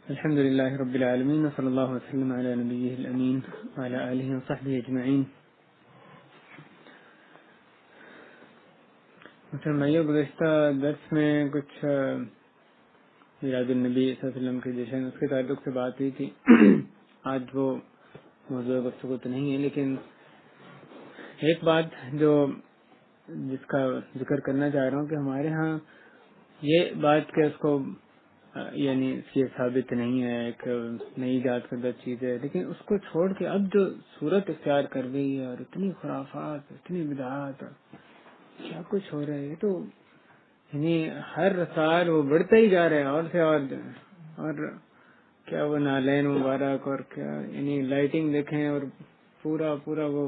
الحمد لله رب العالمين وصلى الله وسلم على نبيه الأمين وعلى آله وصحبه أجمعين. مثلا بھائیو گزشتہ درس میں کچھ میلاد النبی صلی اللہ علیہ وسلم کے جشن اس کے تعلق سے بات ہوئی تھی. آج وہ موضوع گفتگو تو نہیں ہے، لیکن ایک بات جس کا ذکر کرنا چاہ رہا ہوں کہ ہمارے ہاں یہ بات کہ اس کو یعنی یہ ثابت نہیں ہے، ایک نئی ایجاد کردہ چیز ہے، لیکن اس کو چھوڑ کے اب جو صورت اختیار کر گئی ہے اور اتنی خرافات، اتنی بدعات، کیا کچھ ہو رہا ہے، یہ تو یعنی ہر سال وہ بڑھتا ہی جا رہا ہے اور سے اور کیا وہ نالین مبارک اور کیا یعنی لائٹنگ دیکھیں اور پورا وہ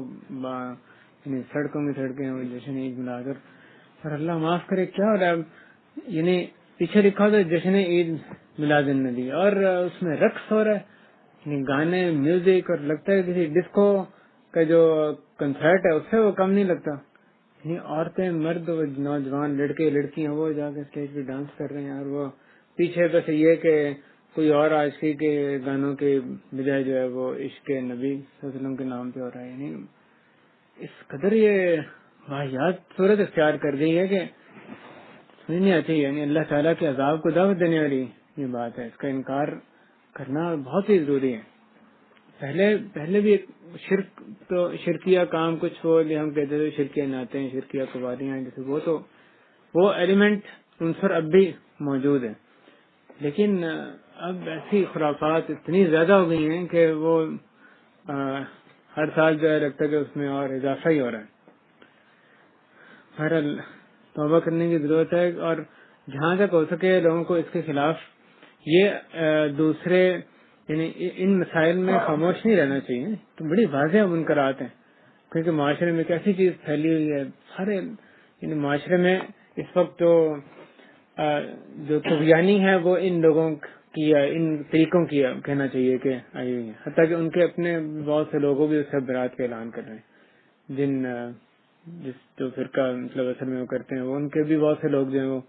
یعنی سڑکوں میں سڑکیں وہ جشن عید ملا کر، اور اللہ معاف کرے کیا ہو رہا ہے، یعنی پیچھے لکھا تھا جشن عید میلاد النبی اور اس میں رقص ہو رہا ہے، یعنی گانے، میوزک، اور لگتا ہے کسی ڈسکو کا جو کنسرٹ ہے اس سے وہ کم نہیں لگتا. یعنی عورتیں، مرد، نوجوان، لڑکے لڑکیاں وہ جا کے اسٹیج پہ ڈانس کر رہے ہیں، اور وہ پیچھے بس یہ کہ کوئی اور عاشقی کے گانوں کے بجائے جو ہے وہ عشق نبی صلی اللہ علیہ وسلم کے نام پہ ہو رہا ہے. یعنی اس قدر یہ واحد صورت اختیار کر گئی ہے کہ سمجھ نہیں آتی. یعنی اللہ تعالیٰ کے عذاب کو دعوت دینے والی یہ بات ہے، اس کا انکار کرنا بہت ہی ضروری ہے. پہلے بھی شرکیہ کام کچھ وہ ہم کہتے تھے، شرکیہ نعتیں، شرکیہ قوالیاں، جیسے وہ ایلیمنٹ عنصر اب بھی موجود ہے، لیکن اب ایسی خرافات اتنی زیادہ ہو گئی ہیں کہ وہ ہر سال جو ہے لگتا ہے کہ اس میں اور اضافہ ہی ہو رہا ہے. بہرحال توبہ کرنے کی ضرورت ہے، اور جہاں تک ہو سکے لوگوں کو اس کے خلاف یہ دوسرے یعنی ان مسائل میں خاموش نہیں رہنا چاہیے. تو بڑی واضح منکرات ہیں، کیونکہ معاشرے میں ایک ایسی چیز پھیلی ہوئی ہے، سارے یعنی معاشرے میں اس وقت جو طغیانی ہے وہ ان لوگوں کی، ان طریقوں کی کہنا چاہیے کہ آئی ہوئی ہے، حتیٰ کہ ان کے اپنے بہت سے لوگوں بھی اس سے برات کا اعلان کر رہے ہیں. جو فرقہ مطلب اصل میں وہ کرتے ہیں، وہ ان کے بھی بہت سے لوگ جو ہیں وہ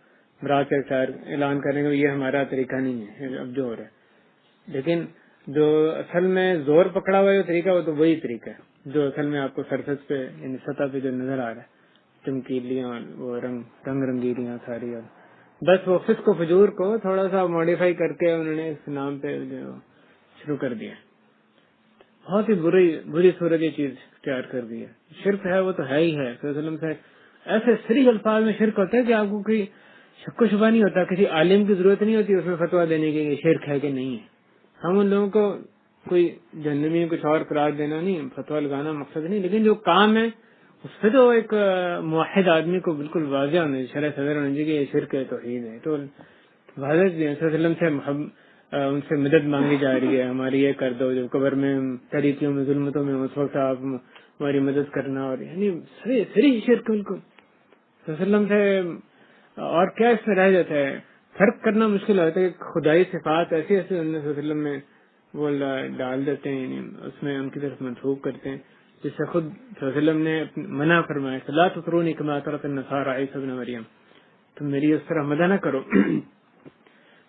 برات کا اعلان کریں گے یہ ہمارا طریقہ نہیں ہے اب جو ہو رہا ہے. لیکن جو اصل میں زور پکڑا ہوا ہے طریقہ، وہ تو وہی طریقہ ہے جو اصل میں آپ کو سرفس پہ یعنی سطح پہ جو نظر آ رہا ہے، چمکیلیاں، وہ رنگ رنگیلیاں ساری، اور بس وہ فسق و فجور کو تھوڑا سا ماڈیفائی کر کے انہوں نے اس نام پہ جو شروع کر دیا. بہت ہی بری صورت یہ چیز اختیار کر دی ہے. شرک ہے وہ تو ہے ہی ہے. صلی اللہ علیہ وسلم سے ایسے صریح الفاظ میں شرک ہوتا ہے کہ آپ کو کوئی شک و شبہ نہیں ہوتا، کسی عالم کی ضرورت نہیں ہوتی اس میں فتویٰ دینے کی کہ شرک ہے کہ نہیں ہے. ہم ان لوگوں کو کوئی جہنمی کچھ اور قرار دینا نہیں، فتویٰ لگانا مقصد نہیں، لیکن جو کام ہے اس پہ تو ایک موحد آدمی کو بالکل واضح ہونا، شرح صدر ہونا چاہیے کہ یہ شرک ہے، توحید ہے. تو واضح صلی اللہ علیہ وسلم سے ان سے مدد مانگی جا رہی ہے، ہماری یہ کر دو، جب قبر میں تاریکیوں میں ظلمتوں میں اس وقت آپ ہماری مدد کرنا، اور یعنی صریح شرک بالکل صلی اللہ علیہ وسلم سے. اور کیا اس میں رہ جاتا ہے، فرق کرنا مشکل ہوتا ہے کہ خدائی صفات ایسی ایسی صلی اللہ علیہ وسلم میں وہ ڈال دیتے ہیں، یعنی اس میں ان کی طرف منسوخ کرتے ہیں، جس سے خود صلی اللہ علیہ وسلم نے منع فرمایا لا تطرونی کما اطرت النصارى عیسی ابن مریم، تم میری اس طرح مدح نہ کرو،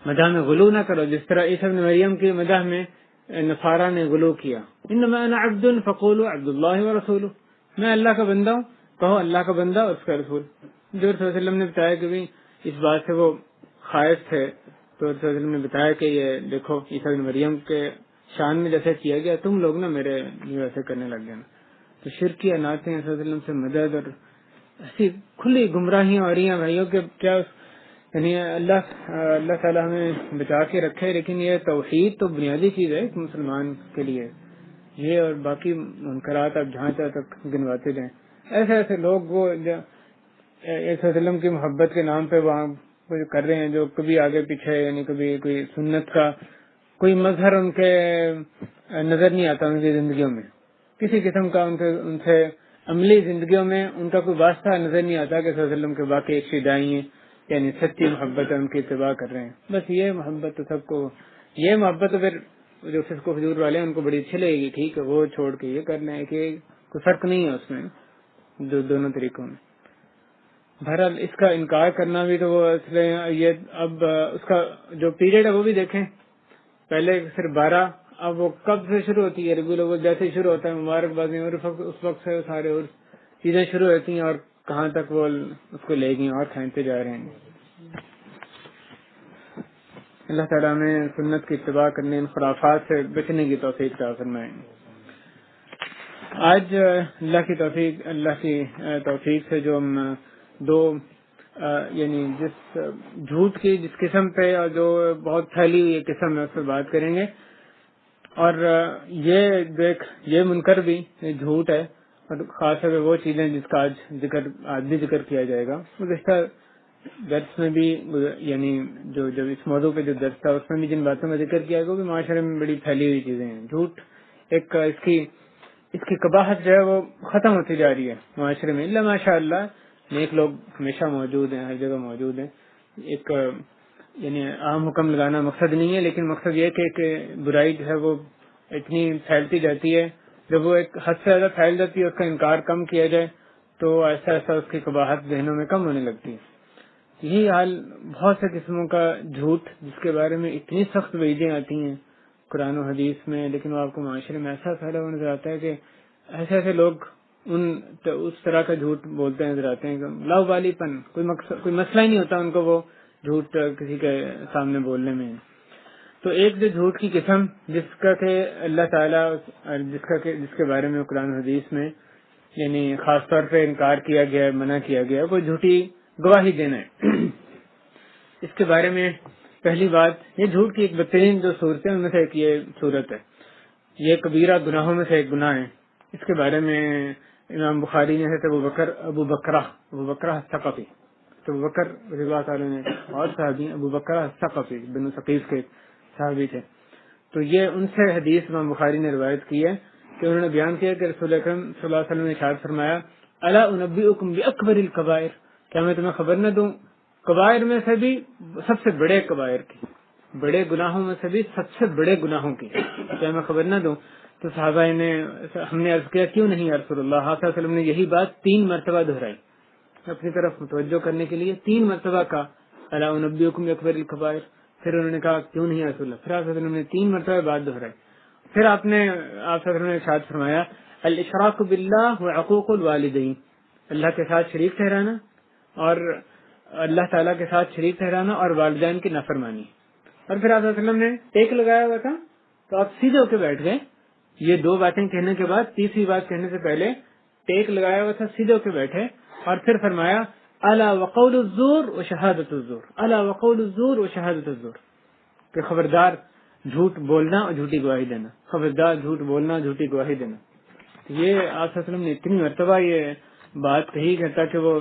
مدح میں غلو نہ کرو جس طرح عیسی ابن مریم کی مدح میں نصارہ نے غلو کیا. انما انا عبد فقولوا عبد اللہ ورسولہ، میں اللہ کا بندہ ہوں، کہو اللہ کا بندہ اور اس کا رسول. جو صلی اللہ علیہ وسلم نے بتایا کہ بھی اس بات سے وہ خائف تھے، تو صلی اللہ علیہ وسلم نے بتایا کہ یہ دیکھو عیسی ابن مریم کے شان میں جیسے کیا گیا تم لوگ نا میرے ویسے کرنے لگ گئے. تو شرکی نعتیں صلی اللہ علیہ وسلم سے مدد اور ایسی کھلی گمراہیاں ہو رہی ہیں بھائیوں کہ کیا یعنی اللہ تعالیٰ ہمیں بچا کے رکھے. لیکن یہ توحید تو بنیادی چیز ہے ایک مسلمان کے لیے، یہ اور باقی منکرات آپ جہاں تک گنواتے جائیں. ایسے لوگ وہ علیہ وسلم کی محبت کے نام پہ وہاں کر رہے ہیں جو کبھی آگے پیچھے یعنی کبھی کوئی سنت کا کوئی مظہر ان کے نظر نہیں آتا، ان کی زندگیوں میں کسی قسم کا ان سے عملی زندگیوں میں ان کا کوئی واسطہ نظر نہیں آتا کہ صلی اللہ علیہ وسلم کے واقعی ایک فدائی ہیں، یعنی سچی محبت ہے، ان کی اتباع کر رہے ہیں. بس یہ محبت تو سب کو، یہ محبت تو پھر جو فسق و فجور والے ہیں ان کو بڑی اچھی لگے گی، ٹھیک ہے وہ چھوڑ کے یہ کر لیں کہ کوئی فرق نہیں ہے اس میں دونوں طریقوں میں. بہرحال اس کا انکار کرنا بھی تو وہ اصل یہ اب اس کا جو پیریڈ ہے وہ بھی دیکھیں. پہلے صرف 12، اب وہ کب سے شروع ہوتی ہے؟ ربیع الاول جیسے شروع ہوتا ہے مبارکبادی، اور اس وقت سے سارے اور چیزیں شروع ہوتی ہیں، اور کہاں تک وہ اس کو لے گئی اور کھینچتے جا رہے ہیں۔ اللہ تعالیٰ میں سنت کی اتباع کرنے، ان خرافات سے بچنے کی توفیق عطا فرمائے۔ آج اللہ کی توفیق سے جو ہم دو یعنی جس جھوٹ کی جس قسم پہ اور جو بہت پھیلی ہوئی قسم ہے اس پہ بات کریں گے، اور یہ منکر بھی جھوٹ ہے، اور خاص طور پہ وہ چیزیں جس کا آج بھی ذکر کیا جائے گا۔ گزشتہ درس میں بھی یعنی جو اس موضوع پہ جو درس تھا اس میں بھی جن باتوں کا ذکر کیا گیا وہ بھی معاشرے میں بڑی پھیلی ہوئی چیزیں ہیں۔ جھوٹ ایک اس کی قباحت جو ہے وہ ختم ہوتی جا رہی ہے معاشرے میں، اللہ ماشاء اللہ نیک لوگ ہمیشہ موجود ہیں، ہر جگہ موجود ہیں۔ ایک یعنی عام حکم لگانا مقصد نہیں ہے، لیکن مقصد یہ کہ برائی جو ہے وہ اتنی پھیلتی جاتی ہے، جب وہ ایک حد سے زیادہ پھیل جاتی ہے اس کا انکار کم کیا جائے تو ایسا اس کی قباحت ذہنوں میں کم ہونے لگتی ہے۔ یہی حال بہت سے قسموں کا جھوٹ جس کے بارے میں اتنی سخت وعیدیں آتی ہیں قرآن و حدیث میں، لیکن وہ آپ کو معاشرے میں ایسا پھیلا ہوا نظر آتا ہے کہ ایسے لوگ اس طرح کا جھوٹ بولتے نظر آتے ہیں کہ لاوالی پن، کوئی مسئلہ ہی نہیں ہوتا ان کو وہ جھوٹ کسی کے سامنے بولنے میں۔ تو ایک جو جھوٹ کی قسم جس کا کہ اللہ تعالیٰ جس کے بارے میں قرآن و حدیث میں یعنی خاص طور پہ انکار کیا گیا، منع کیا گیا، وہ جھوٹی گواہی دینا ہے۔ اس کے بارے میں پہلی بات، یہ جھوٹ کی ایک بہترین جو صورت ہے ان میں سے ایک یہ صورت ہے، یہ کبیرہ گناہوں میں سے ایک گناہ ہے۔ اس کے بارے میں امام بخاری نے ابو بکرہ ثقفی، تو ابو بکر رضی اللہ تعالیٰ نے اور صحابی ابو بکرہ ثقفی بن ثقیف کے صحابی تھے، تو یہ ان سے حدیث امام بخاری نے روایت کی ہے کہ انہوں نے بیان کیا کہ رسول اکرم صلی اللہ علیہ وسلم نے ارشاد فرمایا، الا انبئکم باکبر الکبائر، کیا میں تمہیں خبر نہ دوں کبائر میں سے بھی سب سے بڑے کبائر کی، بڑے گناہوں میں سے بھی سب سے بڑے گناہوں کی، کیا میں خبر نہ دوں؟ تو صحابہ نے ہم نے عرض کیا کیوں نہیں یا رسول اللہ، صلی اللہ علیہ وسلم نے یہی بات 3 مرتبہ دہرائی، اپنی طرف متوجہ کرنے کے لیے 3 مرتبہ کہا الا انبئکم باکبر الکبائر، پھر انہوں نے کہا کیوں نہیں یا رسول اللہ، پھر آپ صلی اللہ علیہ وسلم نے 3 مرتبہ بات دہرائی، پھر آپ صلی اللہ علیہ وسلم نے ارشاد فرمایا الاشراک باللہ وعقوق الوالدین، اللہ کے ساتھ شریک ٹھہرانا اور اللہ تعالیٰ کے ساتھ شریک ٹھہرانا اور والدین کی نافرمانی۔ اور پھر آپ صلی اللہ علیہ وسلم نے ٹیک لگایا ہوا تھا تو آپ سیدھے ہو کے بیٹھ گئے، یہ 2 باتیں کہنے کے بعد تیسری بات کہنے سے پہلے ٹیک لگایا ہوا تھا، سیدھے ہو کے بیٹھے اور پھر فرمایا الا وقول الزور وشہادت الزور، الا وقول الزور وشہادت الزور، کہ خبردار جھوٹ بولنا اور جھوٹی گواہی دینا، خبردار جھوٹ بولنا جھوٹی گواہی دینا۔ یہ آپ صلی اللہ علیہ وسلم نے اتنی مرتبہ یہ بات کہی کہتا کہ وہ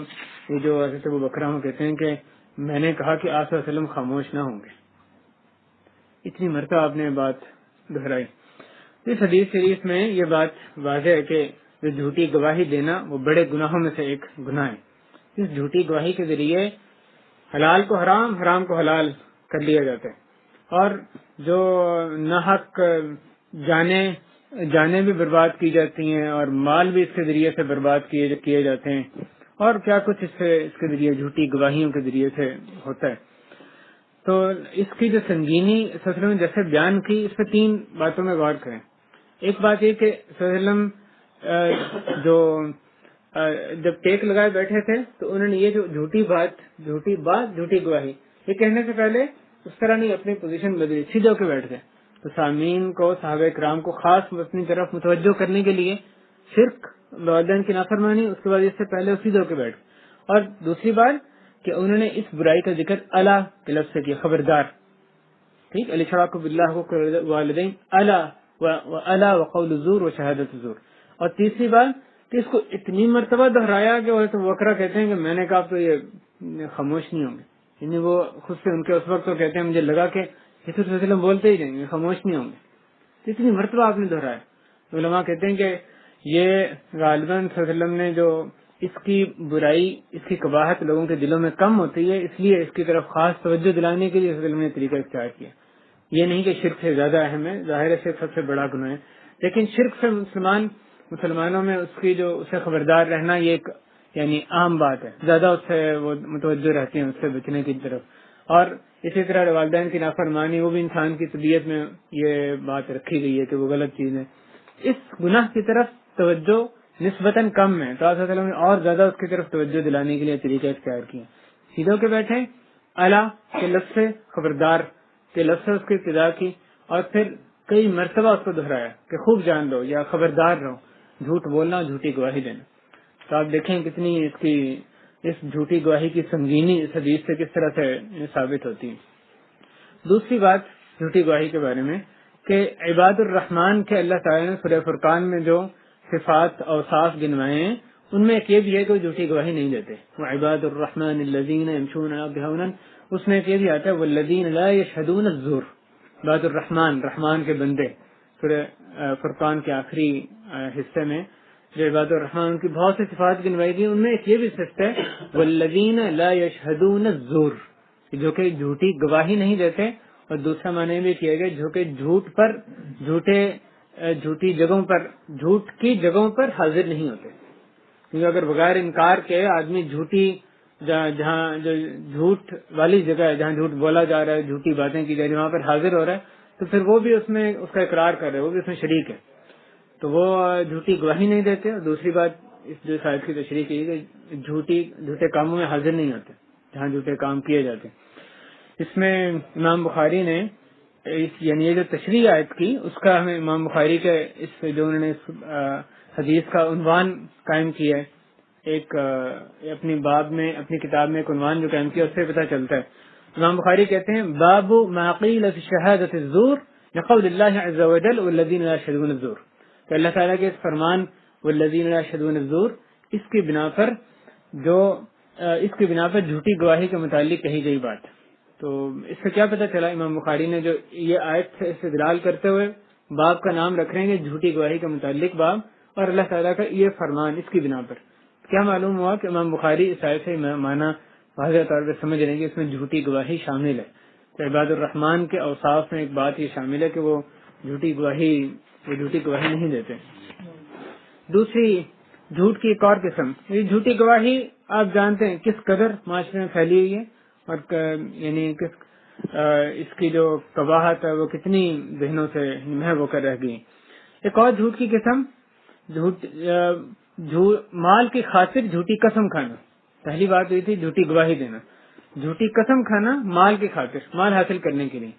یہ جو حضرت ابو بکرہ کہتے ہیں کہ میں نے کہا کہ آپ صلی اللہ علیہ وسلم خاموش نہ ہوں گے، اتنی مرتبہ آپ نے بات دہرائی۔ اس حدیث شریف میں یہ بات واضح ہے کہ جو جھوٹی گواہی دینا وہ بڑے گناہوں میں سے ایک گناہ ہے۔ اس جھوٹی گواہی کے ذریعے حلال کو حرام، حرام کو حلال کر لیا جاتا ہے، اور جو ناحق جانیں بھی برباد کی جاتی ہیں اور مال بھی اس کے ذریعے سے برباد کیے جاتے ہیں، اور کیا کچھ اس کے ذریعے جھوٹی گواہیوں کے ذریعے سے ہوتا ہے۔ تو اس کی جو سنگینی صلی اللہ علیہ وسلم نے جیسے بیان کی، اس پہ 3 باتوں میں غور کریں۔ ایک بات یہ کہ صلی اللہ علیہ وسلم جب ٹیک لگائے بیٹھے تھے تو انہوں نے یہ جو جھوٹی گواہی یہ کہنے سے پہلے اس طرح نہیں اپنی پوزیشن بدلی، سیدھے ہو کے بیٹھ گئے، تو سامعین کو صحابہ کرام کو خاص اپنی طرف متوجہ کرنے کے لیے شرک، والدین کی نافرمانی، اس کے بعد اس سے پہلے سیدھے ہو کے بیٹھ گئے۔ اور دوسری بات کہ انہوں نے اس برائی کا ذکر الا کے لفظ سے کیا، خبردار، ٹھیک، الاشراک باللہ والدین الا وقول الزور وشہادت الزور۔ اور تیسری بات کہ اس کو اتنی مرتبہ دہرایا کہ وہ تو وکرا کہتے ہیں کہ میں نے کہا تو یہ خاموش نہیں ہوں گے، یعنی وہ خود سے ان کے اس وقت تو کہتے ہیں مجھے لگا کہ رسول صلی اللہ علیہ وسلم بولتے ہی جائیں گے، خاموش نہیں ہوں گے، اتنی مرتبہ آپ نے دہرایا۔ علماء کہتے ہیں کہ یہ غالباً صلی اللہ علیہ وسلم نے جو اس کی برائی، اس کی قباحت لوگوں کے دلوں میں کم ہوتی ہے، اس لیے اس کی طرف خاص توجہ دلانے کے لیے صلی اللہ علیہ وسلم نے طریقہ اختیار کیا۔ یہ نہیں کہ شرک سے زیادہ اہم ہے، ظاہر ہے شرک سب سے بڑا گناہ ہے، لیکن شرک سے مسلمانوں میں اسے خبردار رہنا یہ ایک یعنی عام بات ہے، زیادہ اس سے وہ متوجہ رہتے ہیں اس سے بچنے کی طرف۔ اور اسی طرح والدین کی نافرمانی، وہ بھی انسان کی طبیعت میں یہ بات رکھی گئی ہے کہ وہ غلط چیز ہے. اس گناہ کی طرف توجہ نسبتاً کم ہے، تو آپ صلی اللہ علیہ وسلم نے اور زیادہ اس کی طرف توجہ دلانے کے لیے طریقہ اختیار کیا. سیدھو کے بیٹھے الا کے لفظ سے، خبردار کے لفظ سے اس کی ابتدا کی، اور پھر کئی مرتبہ اس کو دہرایا کہ خوب جان لو یا خبردار رہو جھوٹ بولنا، جھوٹی گواہی دینا. تو آپ دیکھیں کتنی اس جھوٹی گواہی کی سنگینی اس حدیث سے کس طرح سے ثابت ہوتی ہے. دوسری بات جھوٹی گواہی کے بارے میں کہ عباد الرحمان کے اللہ تعالیٰ نے سورہ فرقان میں جو صفات اوصاف گنوائے ہیں ان میں ایک یہ بھی ہے کہ وہ جھوٹی گواہی نہیں دیتے. وہ عباد الرحمن الذین یمشون علی الارض ہونا، اس میں ایک یہ بھی آتا ہے والذین لا یشہدون الزور. عباد الرحمن، رحمان کے بندے، سورہ فرقان کے آخری حصے میں جو عباد الرحمن ان کی بہت سی صفات گنوائی گئی، ان میں ایک یہ بھی صفت ہے والذین لا یشہدون الزور، جو کہ جھوٹی گواہی نہیں دیتے. اور دوسرا معنی بھی کیا گیا جو کہ جھوٹی جگہوں پر، جھوٹ کی جگہوں پر حاضر نہیں ہوتے. کیونکہ اگر بغیر انکار کے آدمی جھوٹی جہاں جو جھوٹ والی جگہ ہے، جہاں جھوٹ بولا جا رہا ہے، جھوٹی باتیں کی جا رہی ہے، وہاں پر حاضر ہو رہا ہے، تو پھر وہ بھی اس میں اس کا اقرار کر رہے ہیں، وہ بھی اس میں شریک ہے، تو وہ جھوٹی گواہی نہیں دیتے. اور دوسری بات اس جو شاید کی تشریح کی کہ جھوٹے کاموں میں حاضر نہیں ہوتے جہاں جھوٹے کام کیے جاتے. اس میں امام بخاری نے یعنی یہ جو تشریح آیت کی اس کا ہمیں امام بخاری کے اس جو انہوں نے حدیث کا عنوان قائم کیا ہے، ایک اپنی باب میں، اپنی کتاب میں ایک عنوان جو قائم کیا اس سے پتہ چلتا ہے. امام بخاری کہتے ہیں باب ما قیل فی شہادۃ الزور لقول اللہ عز وجل والذین لا یشہدون الزور، کہ اللہ تعالیٰ کے اس فرمان والذین لا یشہدون الزور اس کی بنا پر جھوٹی گواہی کے متعلق کہی گئی بات. تو اس سے کیا پتہ چلا، امام بخاری نے جو یہ آیت سے استدلال کرتے ہوئے باب کا نام رکھ رہے ہیں جھوٹی گواہی کے متعلق باب، اور اللہ تعالیٰ کا یہ فرمان اس کی بنا پر کیا معلوم ہوا کہ امام بخاری اس آیت سے معنی واضح طور پہ سمجھ رہے ہیں کہ اس میں جھوٹی گواہی شامل ہے. تو عباد الرحمان کے اوصاف میں ایک بات یہ شامل ہے کہ وہ جھوٹی گواہی نہیں دیتے. دوسری جھوٹ کی ایک اور قسم، یہ جھوٹی گواہی آپ جانتے ہیں کس قدر معاشرے میں پھیلی ہوئی ہے، اور یعنی اس کی جو قباحت ہے وہ کتنی ذہنوں سے محو ہو کر رہ گئی. ایک اور جھوٹ کی قسم، مال کی خاطر جھوٹی قسم کھانا. پہلی بات یہ تھی جھوٹی گواہی دینا، جھوٹی قسم کھانا مال کی خاطر، مال حاصل کرنے کے لیے.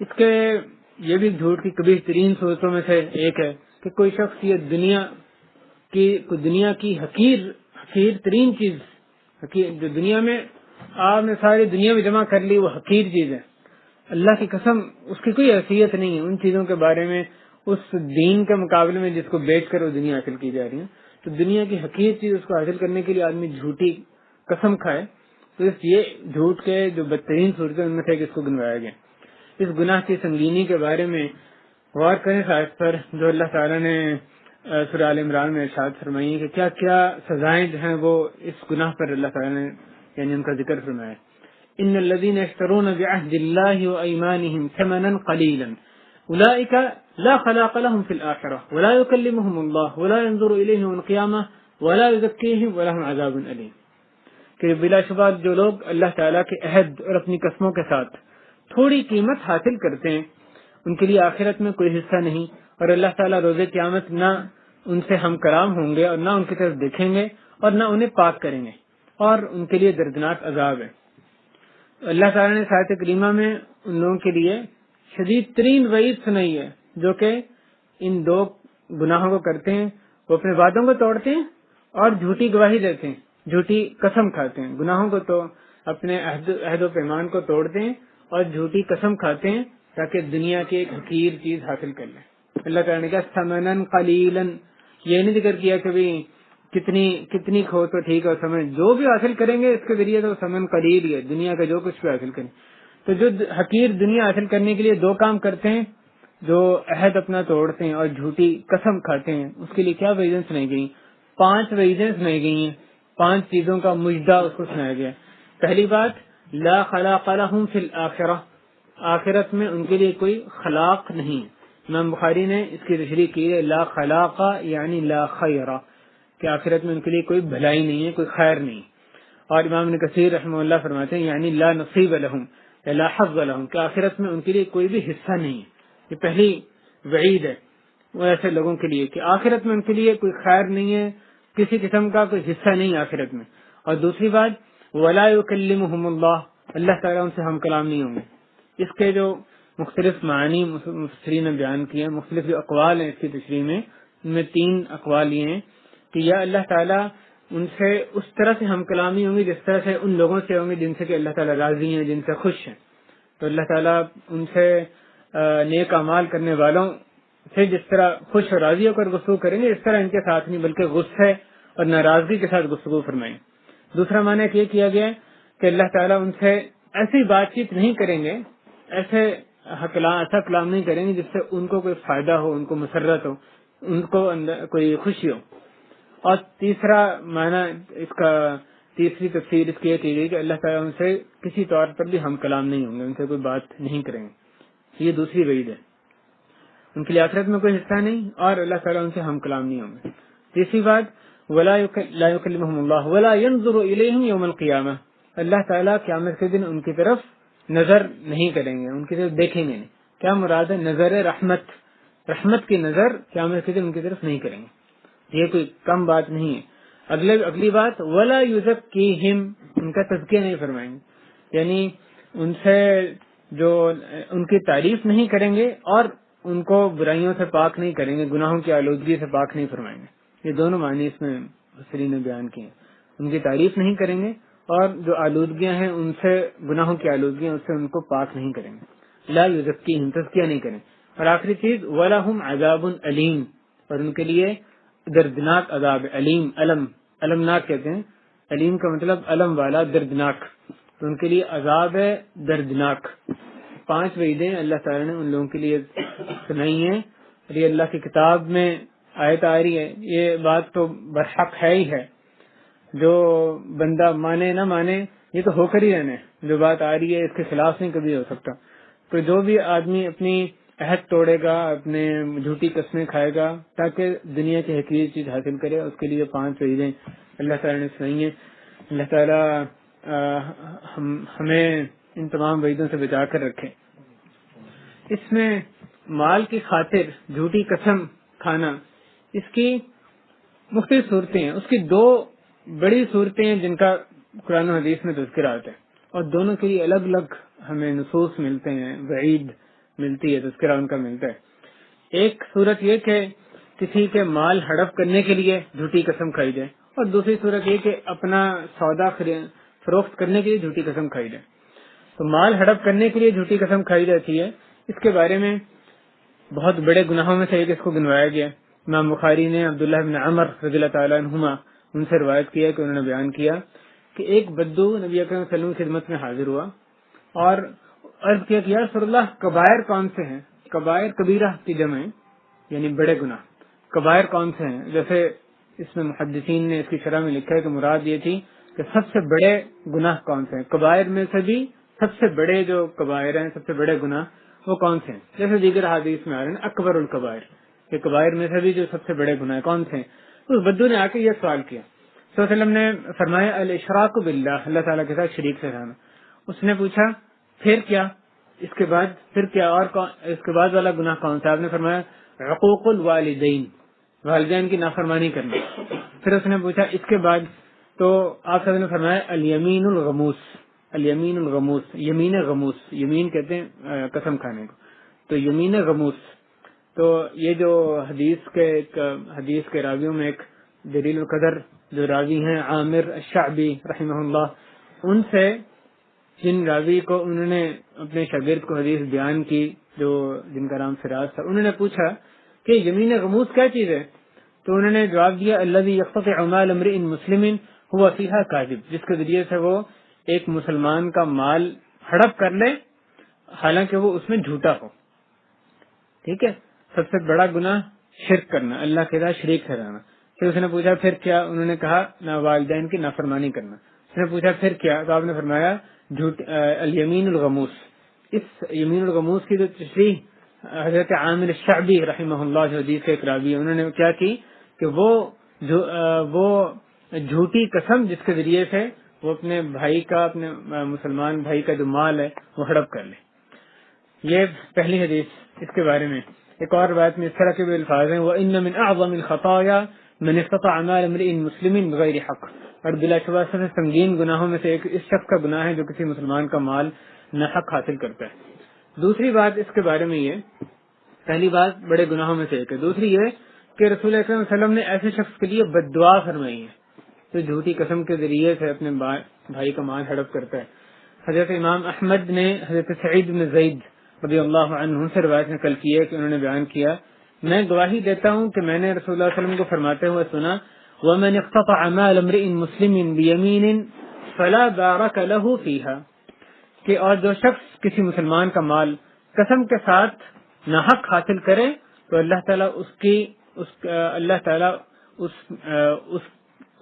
اس کے یہ بھی جھوٹ کی کبھی ترین صورتوں میں سے ایک ہے کہ کوئی شخص یہ دنیا کی حقیر ترین چیز، جو دنیا میں آپ نے ساری دنیا میں جمع کر لی، وہ حقیر چیز ہے، اللہ کی قسم اس کی کوئی حیثیت نہیں ہے ان چیزوں کے بارے میں، اس دین کے مقابلے میں جس کو بیچ کر وہ دنیا حاصل کی جا رہی ہے. تو دنیا کی حقیر چیز اس کو حاصل کرنے کے لیے آدمی جھوٹی قسم کھائے، تو یہ جھوٹ کے جو بدترین صورتیں ان میں سے اس کو گنوایا گیا. اس گناہ کی سنگینی کے بارے میں غور کریں آیت پر جو اللہ تعالیٰ نے سورہ آل عمران میں ارشاد فرمائی کہ کیا کیا سزائیں جو ہیں وہ اس گناہ پر اللہ تعالیٰ نے یعنی ان کا ذکر فرمایا. ان الذين يشترون بعهد الله وايمانهم ثمنا قليلا اولئك لا خلاق لهم في الاخره ولا يكلمهم الله ولا ينظر اليهم يوم القيامه ولا يزكيهم ولهم عذاب اليم. کہ بلا شبہ جو لوگ اللہ تعالیٰ کے عہد اور اپنی قسموں کے ساتھ تھوڑی قیمت حاصل کرتے ہیں ان کے لیے آخرت میں کوئی حصہ نہیں، اور اللہ تعالیٰ روز قیامت نہ ان سے ہم کلام ہوں گے اور نہ ان کی طرف دیکھیں گے اور نہ انہیں پاک کریں گے، اور ان کے لیے دردناک عذاب ہے. اللہ تعالیٰ نے آیت کریمہ میں ان لوگوں کے لیے شدید ترین وعید سنائی ہے جو کہ ان دو گناہوں کو کرتے ہیں، وہ اپنے وعدوں کو توڑتے ہیں اور جھوٹی گواہی دیتے ہیں، جھوٹی قسم کھاتے ہیں. گناہوں کو تو اپنے عہد و پیمان کو توڑتے ہیں اور جھوٹی قسم کھاتے ہیں تاکہ دنیا کی ایک حقیر چیز حاصل کر لیں. اللہ تعالیٰ نے کہا ثمنن قلیلا، یہ نہیں ذکر کیا کبھی کتنی کھو تو ٹھیک ہے، سمجھ جو بھی حاصل کریں گے اس کے ذریعے تو ثمن قلیل ہی ہے، دنیا کا جو کچھ بھی حاصل کریں. تو جو حقیر دنیا حاصل کرنے کے لیے دو کام کرتے ہیں، جو عہد اپنا توڑتے ہیں اور جھوٹی قسم کھاتے ہیں، اس کے لیے کیا وعیدیں سنائی گئی؟ 5 وعیدیں سنائی گئی ہیں، 5 چیزوں کا مجدہ اس کو سنایا گیا. پہلی بات لا خلاق لهم فی الآخرہ، آخرت میں ان کے لیے کوئی خلاق نہیں. امام بخاری نے اس کی تشریح کی ہے لا خلاق یعنی لا خیر، کہ آخرت میں ان کے لیے کوئی بھلائی نہیں ہے، کوئی خیر نہیں. اور امام ابن کثیر رحمہ اللہ فرماتے ہیں یعنی لا نصیب لہم لا حظ لہم، کہ آخرت میں ان کے لیے کوئی بھی حصہ نہیں ہے۔ یہ پہلی وعید ہے وہ ایسے لوگوں کے لیے کہ آخرت میں ان کے لیے کوئی خیر نہیں ہے، کسی قسم کا کوئی حصہ نہیں ہے آخرت میں۔ اور دوسری بات ولا یکلمہم اللہ، اللہ تعالیٰ ان سے ہم کلام نہیں ہوں گے۔ اس کے جو مختلف معنی مفسرین نے بیان کیے ہیں، مختلف جو اقوال ہیں اس کی تشریح میں، ان میں 3 اقوال یہ ہیں کہ یا اللہ تعالیٰ ان سے اس طرح سے ہم کلامی ہوں گے جس طرح سے ان لوگوں سے ہوں گے جن سے کہ اللہ تعالیٰ راضی ہیں، جن سے خوش ہیں۔ تو اللہ تعالیٰ ان سے نیک اعمال کرنے والوں سے جس طرح خوش اور راضی ہو کر گفتگو کریں گے، اس طرح ان کے ساتھ نہیں بلکہ غصے اور ناراضگی کے ساتھ گفتگو فرمائیں۔ دوسرا معنی یہ کیا گیا کہ اللہ تعالیٰ ان سے ایسی بات چیت نہیں کریں گے، ایسا کلام نہیں کریں گے جس سے ان کو کوئی فائدہ ہو، ان کو مسرت ہو، ان کو کوئی خوشی ہو۔ اور تیسرا معنی اس کا، تیسری تفسیر اس کی یہ کی گئی کہ اللہ تعالیٰ ان سے کسی طور پر بھی ہم کلام نہیں ہوں گے، ان سے کوئی بات نہیں کریں گے۔ یہ دوسری وعید ہے، ان کے لیے آخرت میں کوئی حصہ نہیں اور اللہ تعالیٰ ان سے ہم کلام نہیں ہوں گے۔ تیسری بات لا یکلمہم اللہ ولا ینظر الیہم یوم القیامہ، اللہ تعالیٰ قیامت کے دن ان کی طرف نظر نہیں کریں گے، ان کی طرف دیکھیں گے نہیں۔ کیا مراد ہے؟ نظر رحمت کی نظر قیامت کے دن ان کی طرف نہیں کریں گے۔ یہ کوئی کم بات نہیں ہے۔ اگلی بات ولا یزکیہم، ان کا تزکیہ نہیں فرمائیں گے، یعنی ان سے جو ان کی تعریف نہیں کریں گے اور ان کو برائیوں سے پاک نہیں کریں گے، گناہوں کی آلودگی سے پاک نہیں فرمائیں گے۔ یہ دونوں معنی اس میں مفسرین نے بیان کیے، ان کی تعریف نہیں کریں گے اور جو آلودگیاں ہیں ان سے، گناہوں کی آلودگیاں، اس سے ان کو پاک نہیں کریں گے۔ لا یزکیہم، تزکیہ نہیں کریں۔ اور آخری چیز وَلَهُمْ عَذَابٌ علیم، اور ان کے لیے دردناک عذاب، علیم، المناک کہتے ہیں، علیم کا مطلب علم والا، دردناک، تو ان کے لیے عذاب ہے دردناک۔ 5 وعیدیں اللہ تعالیٰ نے ان لوگوں کے لیے سنائی ہیں، اور یہ اللہ کی کتاب میں آیت آ رہی ہے۔ یہ بات تو برحق ہے ہی ہے، جو بندہ مانے نہ مانے یہ تو ہو کر ہی رہنا ہے، جو بات آ رہی ہے اس کے خلاف نہیں کبھی ہو سکتا۔ تو جو بھی آدمی اپنی عہد توڑے گا، اپنے جھوٹی قسمیں کھائے گا تاکہ دنیا کی حقیقی چیز حاصل کرے، اس کے لیے 5 وعیدیں اللہ تعالیٰ نے سنائی ہیں۔ اللہ تعالیٰ ہمیں ان تمام وعیدوں سے بچا کر رکھے۔ اس میں مال کی خاطر جھوٹی قسم کھانا، اس کی مختلف صورتیں ہیں۔ اس کی 2 بڑی صورتیں ہیں جن کا قرآن و حدیث میں تذکرہ آتا ہے، اور دونوں کے لیے الگ الگ ہمیں نصوص ملتے ہیں، وعید ملتی ہے، تذکرہ ان کا ملتا ہے۔ ایک صورت یہ کہ کسی کے مال ہڑپ کرنے کے لیے جھوٹی قسم کھائی جائے، اور دوسری صورت یہ کہ اپنا سودا فروخت کرنے کے لیے جھوٹی قسم کھائی جائے۔ تو مال ہڑپ کرنے کے لیے جھوٹی قسم کھائی جاتی ہے، اس کے بارے میں بہت بڑے گناہوں میں سے ایک اس کو گنوایا گیا۔ امام بخاری نے عبداللہ بن عمر رضی اللہ تعالیٰ عنہما ان سے روایت کیا کہ انہوں نے بیان کیا کہ ایک بدو نبی اکرم صلی اللہ علیہ وسلم کی خدمت میں حاضر ہوا اور عرض کیا کہ یا رسول اللہ کبائر کون سے ہیں؟ کبائر کبیرہ کی جمع ہے، یعنی بڑے گناہ۔ کبائر کون سے ہیں؟ جیسے اس میں محدثین نے اس کی شرح میں لکھا ہے کہ مراد یہ تھی کہ سب سے بڑے گناہ کون سے ہیں، کبائر میں سے بھی سب سے بڑے جو کبائر ہیں، سب سے بڑے گناہ وہ کون سے ہیں؟ جیسے دیگر حدیث میں آ رہے ہیں اکبر الکبائر، کہ کبائر میں سے بھی جو سب سے بڑے گناہ کون سے ہیں؟ اس بدو نے آ کے یہ سوال کیا، صلی اللہ علیہ وسلم نے فرمایا الاشراک باللہ، اللہ تعالیٰ کے ساتھ شریک ٹھہرانا۔ اس نے پوچھا پھر کیا؟ اس کے بعد پھر کیا؟ اور اس کے بعد والا گناہ کون سا؟ آپ نے فرمایا عقوق الوالدین، والدین کی نافرمانی کرنا۔ پھر اس نے پوچھا اس کے بعد؟ تو آپ نے فرمایا الیمین الغموس، الیمین الغموس، یمین غموس، یمین کہتے ہیں قسم کھانے کو، تو یمین غموس۔ تو یہ جو حدیث کے راویوں میں ایک جلیل القدر جو راوی ہیں عامر الشعبی رحمہ اللہ، ان سے جن راوی کو انہوں نے اپنے شاگرد کو حدیث بیان کی، جن کا نام فراز تھا، انہوں نے پوچھا کہ یمین غموس کیا چیز ہے؟ تو انہوں نے جواب دیا الذی یقتطع مال امرئ مسلم هو فیہا کاذب، جس کے ذریعے سے وہ ایک مسلمان کا مال ہڑپ کر لے حالانکہ وہ اس میں جھوٹا ہو۔ ٹھیک ہے، سب سے بڑا گناہ شرک کرنا، اللہ کے ساتھ شریک ٹھہرانا۔ پھر اس نے پوچھا پھر کیا؟ انہوں نے کہا نہ والدین کی نافرمانی کرنا۔ اس نے پوچھا پھر کیا؟ تو آپ نے فرمایا الیمین الغموس۔ اس یمین الغموس کی جو تشریح حضرت عامر الشعبی رحمہ اللہ جو حدیث کے ایک راوی، انہوں نے کیا کی کہ وہ جھوٹی قسم جس کے ذریعے سے وہ اپنے بھائی کا، اپنے مسلمان بھائی کا جو مال ہے وہ ہڑپ کر لے. یہ پہلی حدیث اس کے بارے میں. ایک اور روایت میں اس طرح کے بھی الفاظ ہیں، وَإِنَّ مِنْ أَعْظَمِ الْخَطَايَا مَنِ اسْتَطَاعَ مَالَ امْرِئٍ مُسْلِمٍ بِغَيْرِ حَقٍّ. اور بلا شبہ سب سے سنگین گناہوں میں سے ایک اس شخص کا گناہ ہے جو کسی مسلمان کا مال ناحق حاصل کرتا ہے. دوسری بات اس کے بارے میں یہ، پہلی بات بڑے گناہوں میں سے ایک ہے، دوسری یہ کہ رسول اکرم صلی اللہ علیہ وسلم نے ایسے شخص کے لیے بد دعا فرمائی ہے جو جھوٹی قسم کے ذریعے سے اپنے بھائی کا مال ہڑپ کرتا ہے. حضرت امام احمد نے حضرت سعید بن زید رضی اللہ عنہ سے روایت نقل کی ہے کہ انہوں نے بیان کیا، میں گواہی دیتا ہوں کہ میں نے رسول اللہ صلی اللہ علیہ وسلم کو فرماتے ہوئے سنا، وَمَنِ اقْتَطَعَ مَالَ امْرِئٍ مُسْلِمٍ بِيَمِينٍ فَلَا بَارَكَ لَهُ فِيهَا، کہ اور جو شخص کسی مسلمان کا مال قسم کے ساتھ ناحق حاصل کرے تو اللہ تعالیٰ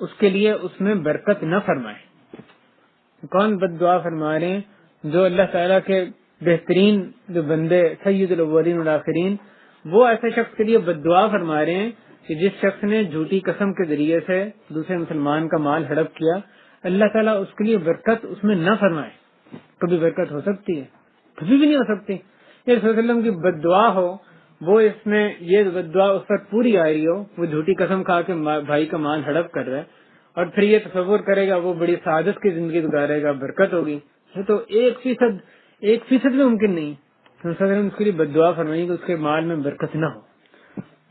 اس کے لیے اس میں برکت نہ فرمائے. کون بد دعا فرما رہے ہیں؟ جو اللہ تعالیٰ کے بہترین جو بندے سید الاولین والآخرین، وہ ایسے شخص کے لیے بد دعا فرما رہے ہیں کہ جس شخص نے جھوٹی قسم کے ذریعے سے دوسرے مسلمان کا مال ہڑپ کیا، اللہ تعالیٰ اس کے لیے برکت اس میں نہ فرمائے. کبھی برکت ہو سکتی ہے؟ کبھی بھی نہیں ہو سکتی. یہ رسول اللہ علیہ وسلم کی بد دعا ہو، وہ اس میں یہ بد دعا اس پر پوری آ رہی ہو، وہ جھوٹی قسم کھا کے بھائی کا مال ہڑپ کر رہا ہے اور پھر یہ تصور کرے گا وہ بڑی سعادت کی زندگی گزارے گا، برکت ہوگی، یہ تو 1% بھی ممکن نہیں. رسول اللہ علیہ وسلم اس کے لیے بد دعا فرمائی کہ اس کے مال میں برکت نہ ہو.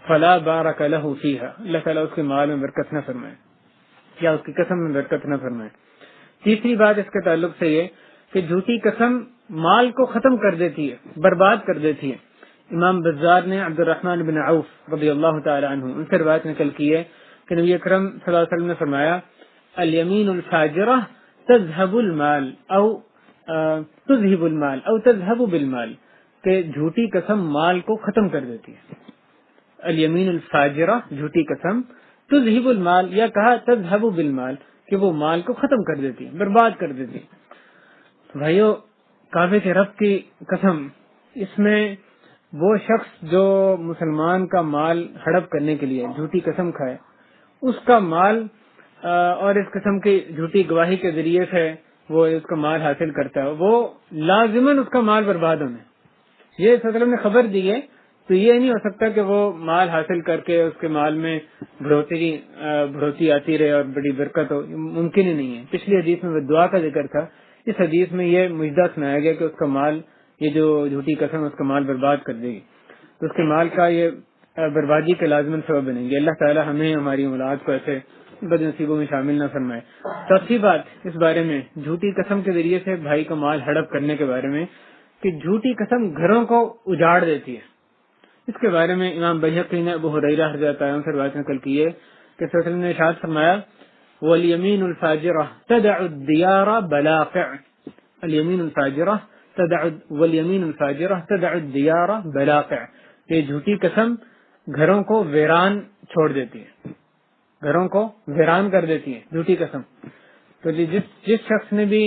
فلا بارک لہ فیہا، اللہ تعالیٰ اس کے مال میں برکت نہ فرمائے یا اس کی قسم میں برکت نہ فرمائے. تیسری بات اس کے تعلق سے یہ کہ جھوٹی قسم مال کو ختم کر دیتی ہے، برباد کر دیتی ہے. امام بزار نے عبد الرحمن بن عوف رضی اللہ تعالی عنہ ان سے روایت نقل کی ہے کہ نبی اکرم صلی اللہ علیہ وسلم نے فرمایا، الیمین الفاجرہ تذهب المال او تذهب المال او تذهب بالمال، کہ جھوٹی قسم مال کو ختم کر دیتی ہے. الیمین الفاجرہ جھوٹی قسم، تذهب المال یا کہا تذهب بالمال کہ وہ مال کو ختم کر دیتی ہے، برباد کر دیتی ہے. بھائیو، کعبے کے رب کی قسم، اس میں وہ شخص جو مسلمان کا مال ہڑپ کرنے کے لیے جھوٹی قسم کھائے، اس کا مال اور اس قسم کی جھوٹی گواہی کے ذریعے سے وہ اس کا مال حاصل کرتا ہے، وہ لازماً اس کا مال برباد ہونا ہے. یہ رسول اللہ علیہ وسلم نے خبر دی ہے، تو یہ نہیں ہو سکتا کہ وہ مال حاصل کر کے اس کے مال میں بڑھوتی آتی رہے اور بڑی برکت ہو، ممکن ہی نہیں ہے. پچھلی حدیث میں دعا کا ذکر تھا، اس حدیث میں یہ مجدہ سنایا گیا کہ اس کا مال، یہ جو جھوٹی قسم اس کا مال برباد کر دے گی، تو اس کے مال کا یہ بربادی کے لازماً سبب بنیں گے. اللہ تعالی ہمیں ہماری اولاد کو ایسے بد نصیبوں میں شامل نہ فرمائے. چوتھی بات اس بارے میں جھوٹی قسم کے ذریعے سے بھائی کا مال ہڑپ کرنے کے بارے میں کہ جھوٹی قسم گھروں کو اجاڑ دیتی ہے. اس کے بارے میں امام بیہقی نے ابو ہریرہ رضی اللہ عنہ سے روایت نقل کی ہے کہ رسول اللہ علیہ وسلم نے ارشاد فرمایا، والیمین الفاجرہ تدع الدیار بلاقع، الیمین الفاجرہ والیمین الفاجرہ تدع الدیار بلاقع، یہ جھوٹی قسم گھروں کو ویران چھوڑ دیتی ہے، گھروں کو ویران کر دیتی ہے جھوٹی قسم. تو جس شخص نے بھی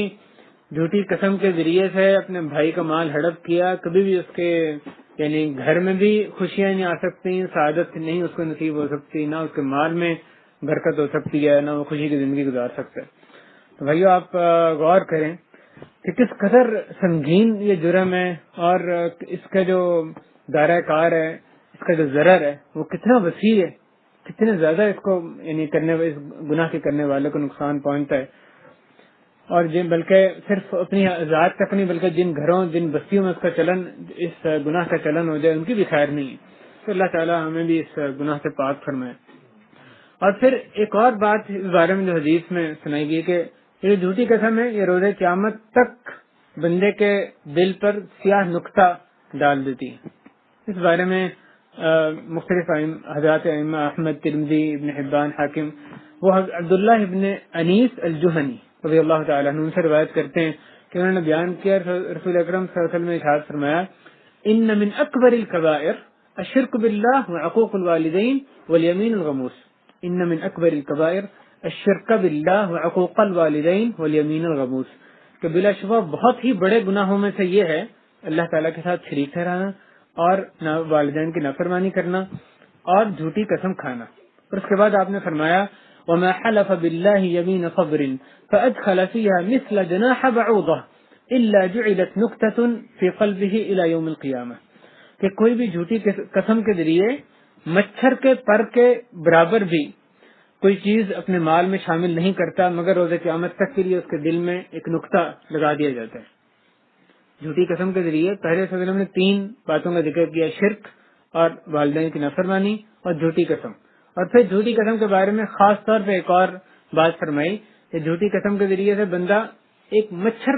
جھوٹی قسم کے ذریعے سے اپنے بھائی کا مال ہڑپ کیا، کبھی بھی اس کے یعنی گھر میں بھی خوشیاں نہیں آ سکتی، سعادت نہیں اس کو نصیب ہو سکتی، نہ اس کے مال میں برکت ہو سکتی ہے، نہ وہ خوشی کی زندگی گزار سکتا ہے. تو بھائیو، آپ غور کریں کہ کس قدر سنگین یہ جرم ہے اور اس کا جو دائرہ کار ہے، اس کا جو ضرر ہے وہ کتنا وسیع ہے، کتنے زیادہ اس کو یعنی اس گناہ کے کرنے والے کو نقصان پہنچتا ہے. اور بلکہ صرف اپنی ذات تک نہیں، بلکہ جن گھروں جن بستیوں میں اس کا چلن، اس گناہ کا چلن ہو جائے، ان کی بھی خیر نہیں ہے. تو اللہ تعالی ہمیں بھی اس گناہ سے پاک فرمائے. اور پھر ایک اور بات اس بارے میں جو حدیث میں سنائی گئی کہ یہ جھوٹی قسم ہے، یہ روز قیامت تک بندے کے دل پر سیاہ نقطہ ڈال دیتی ہے. اس بارے میں مختلف حضرات ائمہ احمد، ترمذی، ابن حبان، حاکم، وہ عبداللہ ابن انیس الجہنی رضی اللہ تعالیٰ عنہ سے روایت کرتے ہیں کہ انہوں نے بیان کیا، رسول اکرم صلی اللہ علیہ وسلم نے ارشاد فرمایا، ان من اکبر الکبائر الشرک باللہ وعقوق الوالدین والیمین الغموس. ان من اکبر الکبائر الشرک باللہ وعقوق الوالدین والیمین الغموس، کہ بلا شبہ بہت ہی بڑے گناہوں میں سے یہ ہے اللہ تعالیٰ کے ساتھ شریک ٹھہرانا اور والدین کی نافرمانی کرنا اور جھوٹی قسم کھانا. اور اس کے بعد آپ نے فرمایا وما حلف بالله يمين صبر فأدخل فيها مثل جناح بعوضة إلا جعلت نكتة في قلبه إلى يوم القيامة، کہ کوئی بھی جھوٹی قسم کے ذریعے مچھر کے پر کے برابر بھی کوئی چیز اپنے مال میں شامل نہیں کرتا مگر روز قیامت تک کے لیے اس کے دل میں ایک نقطہ لگا دیا جاتا ہے۔ جھوٹی قسم کے ذریعے پہلے صلی اللہ علیہ وسلم نے 3 باتوں کا ذکر کیا، شرک اور والدین کی نافرمانی اور جھوٹی قسم، اور پھر جھوٹی قسم کے بارے میں خاص طور پہ ایک اور بات فرمائی کہ جھوٹی قسم کے ذریعے سے بندہ ایک مچھر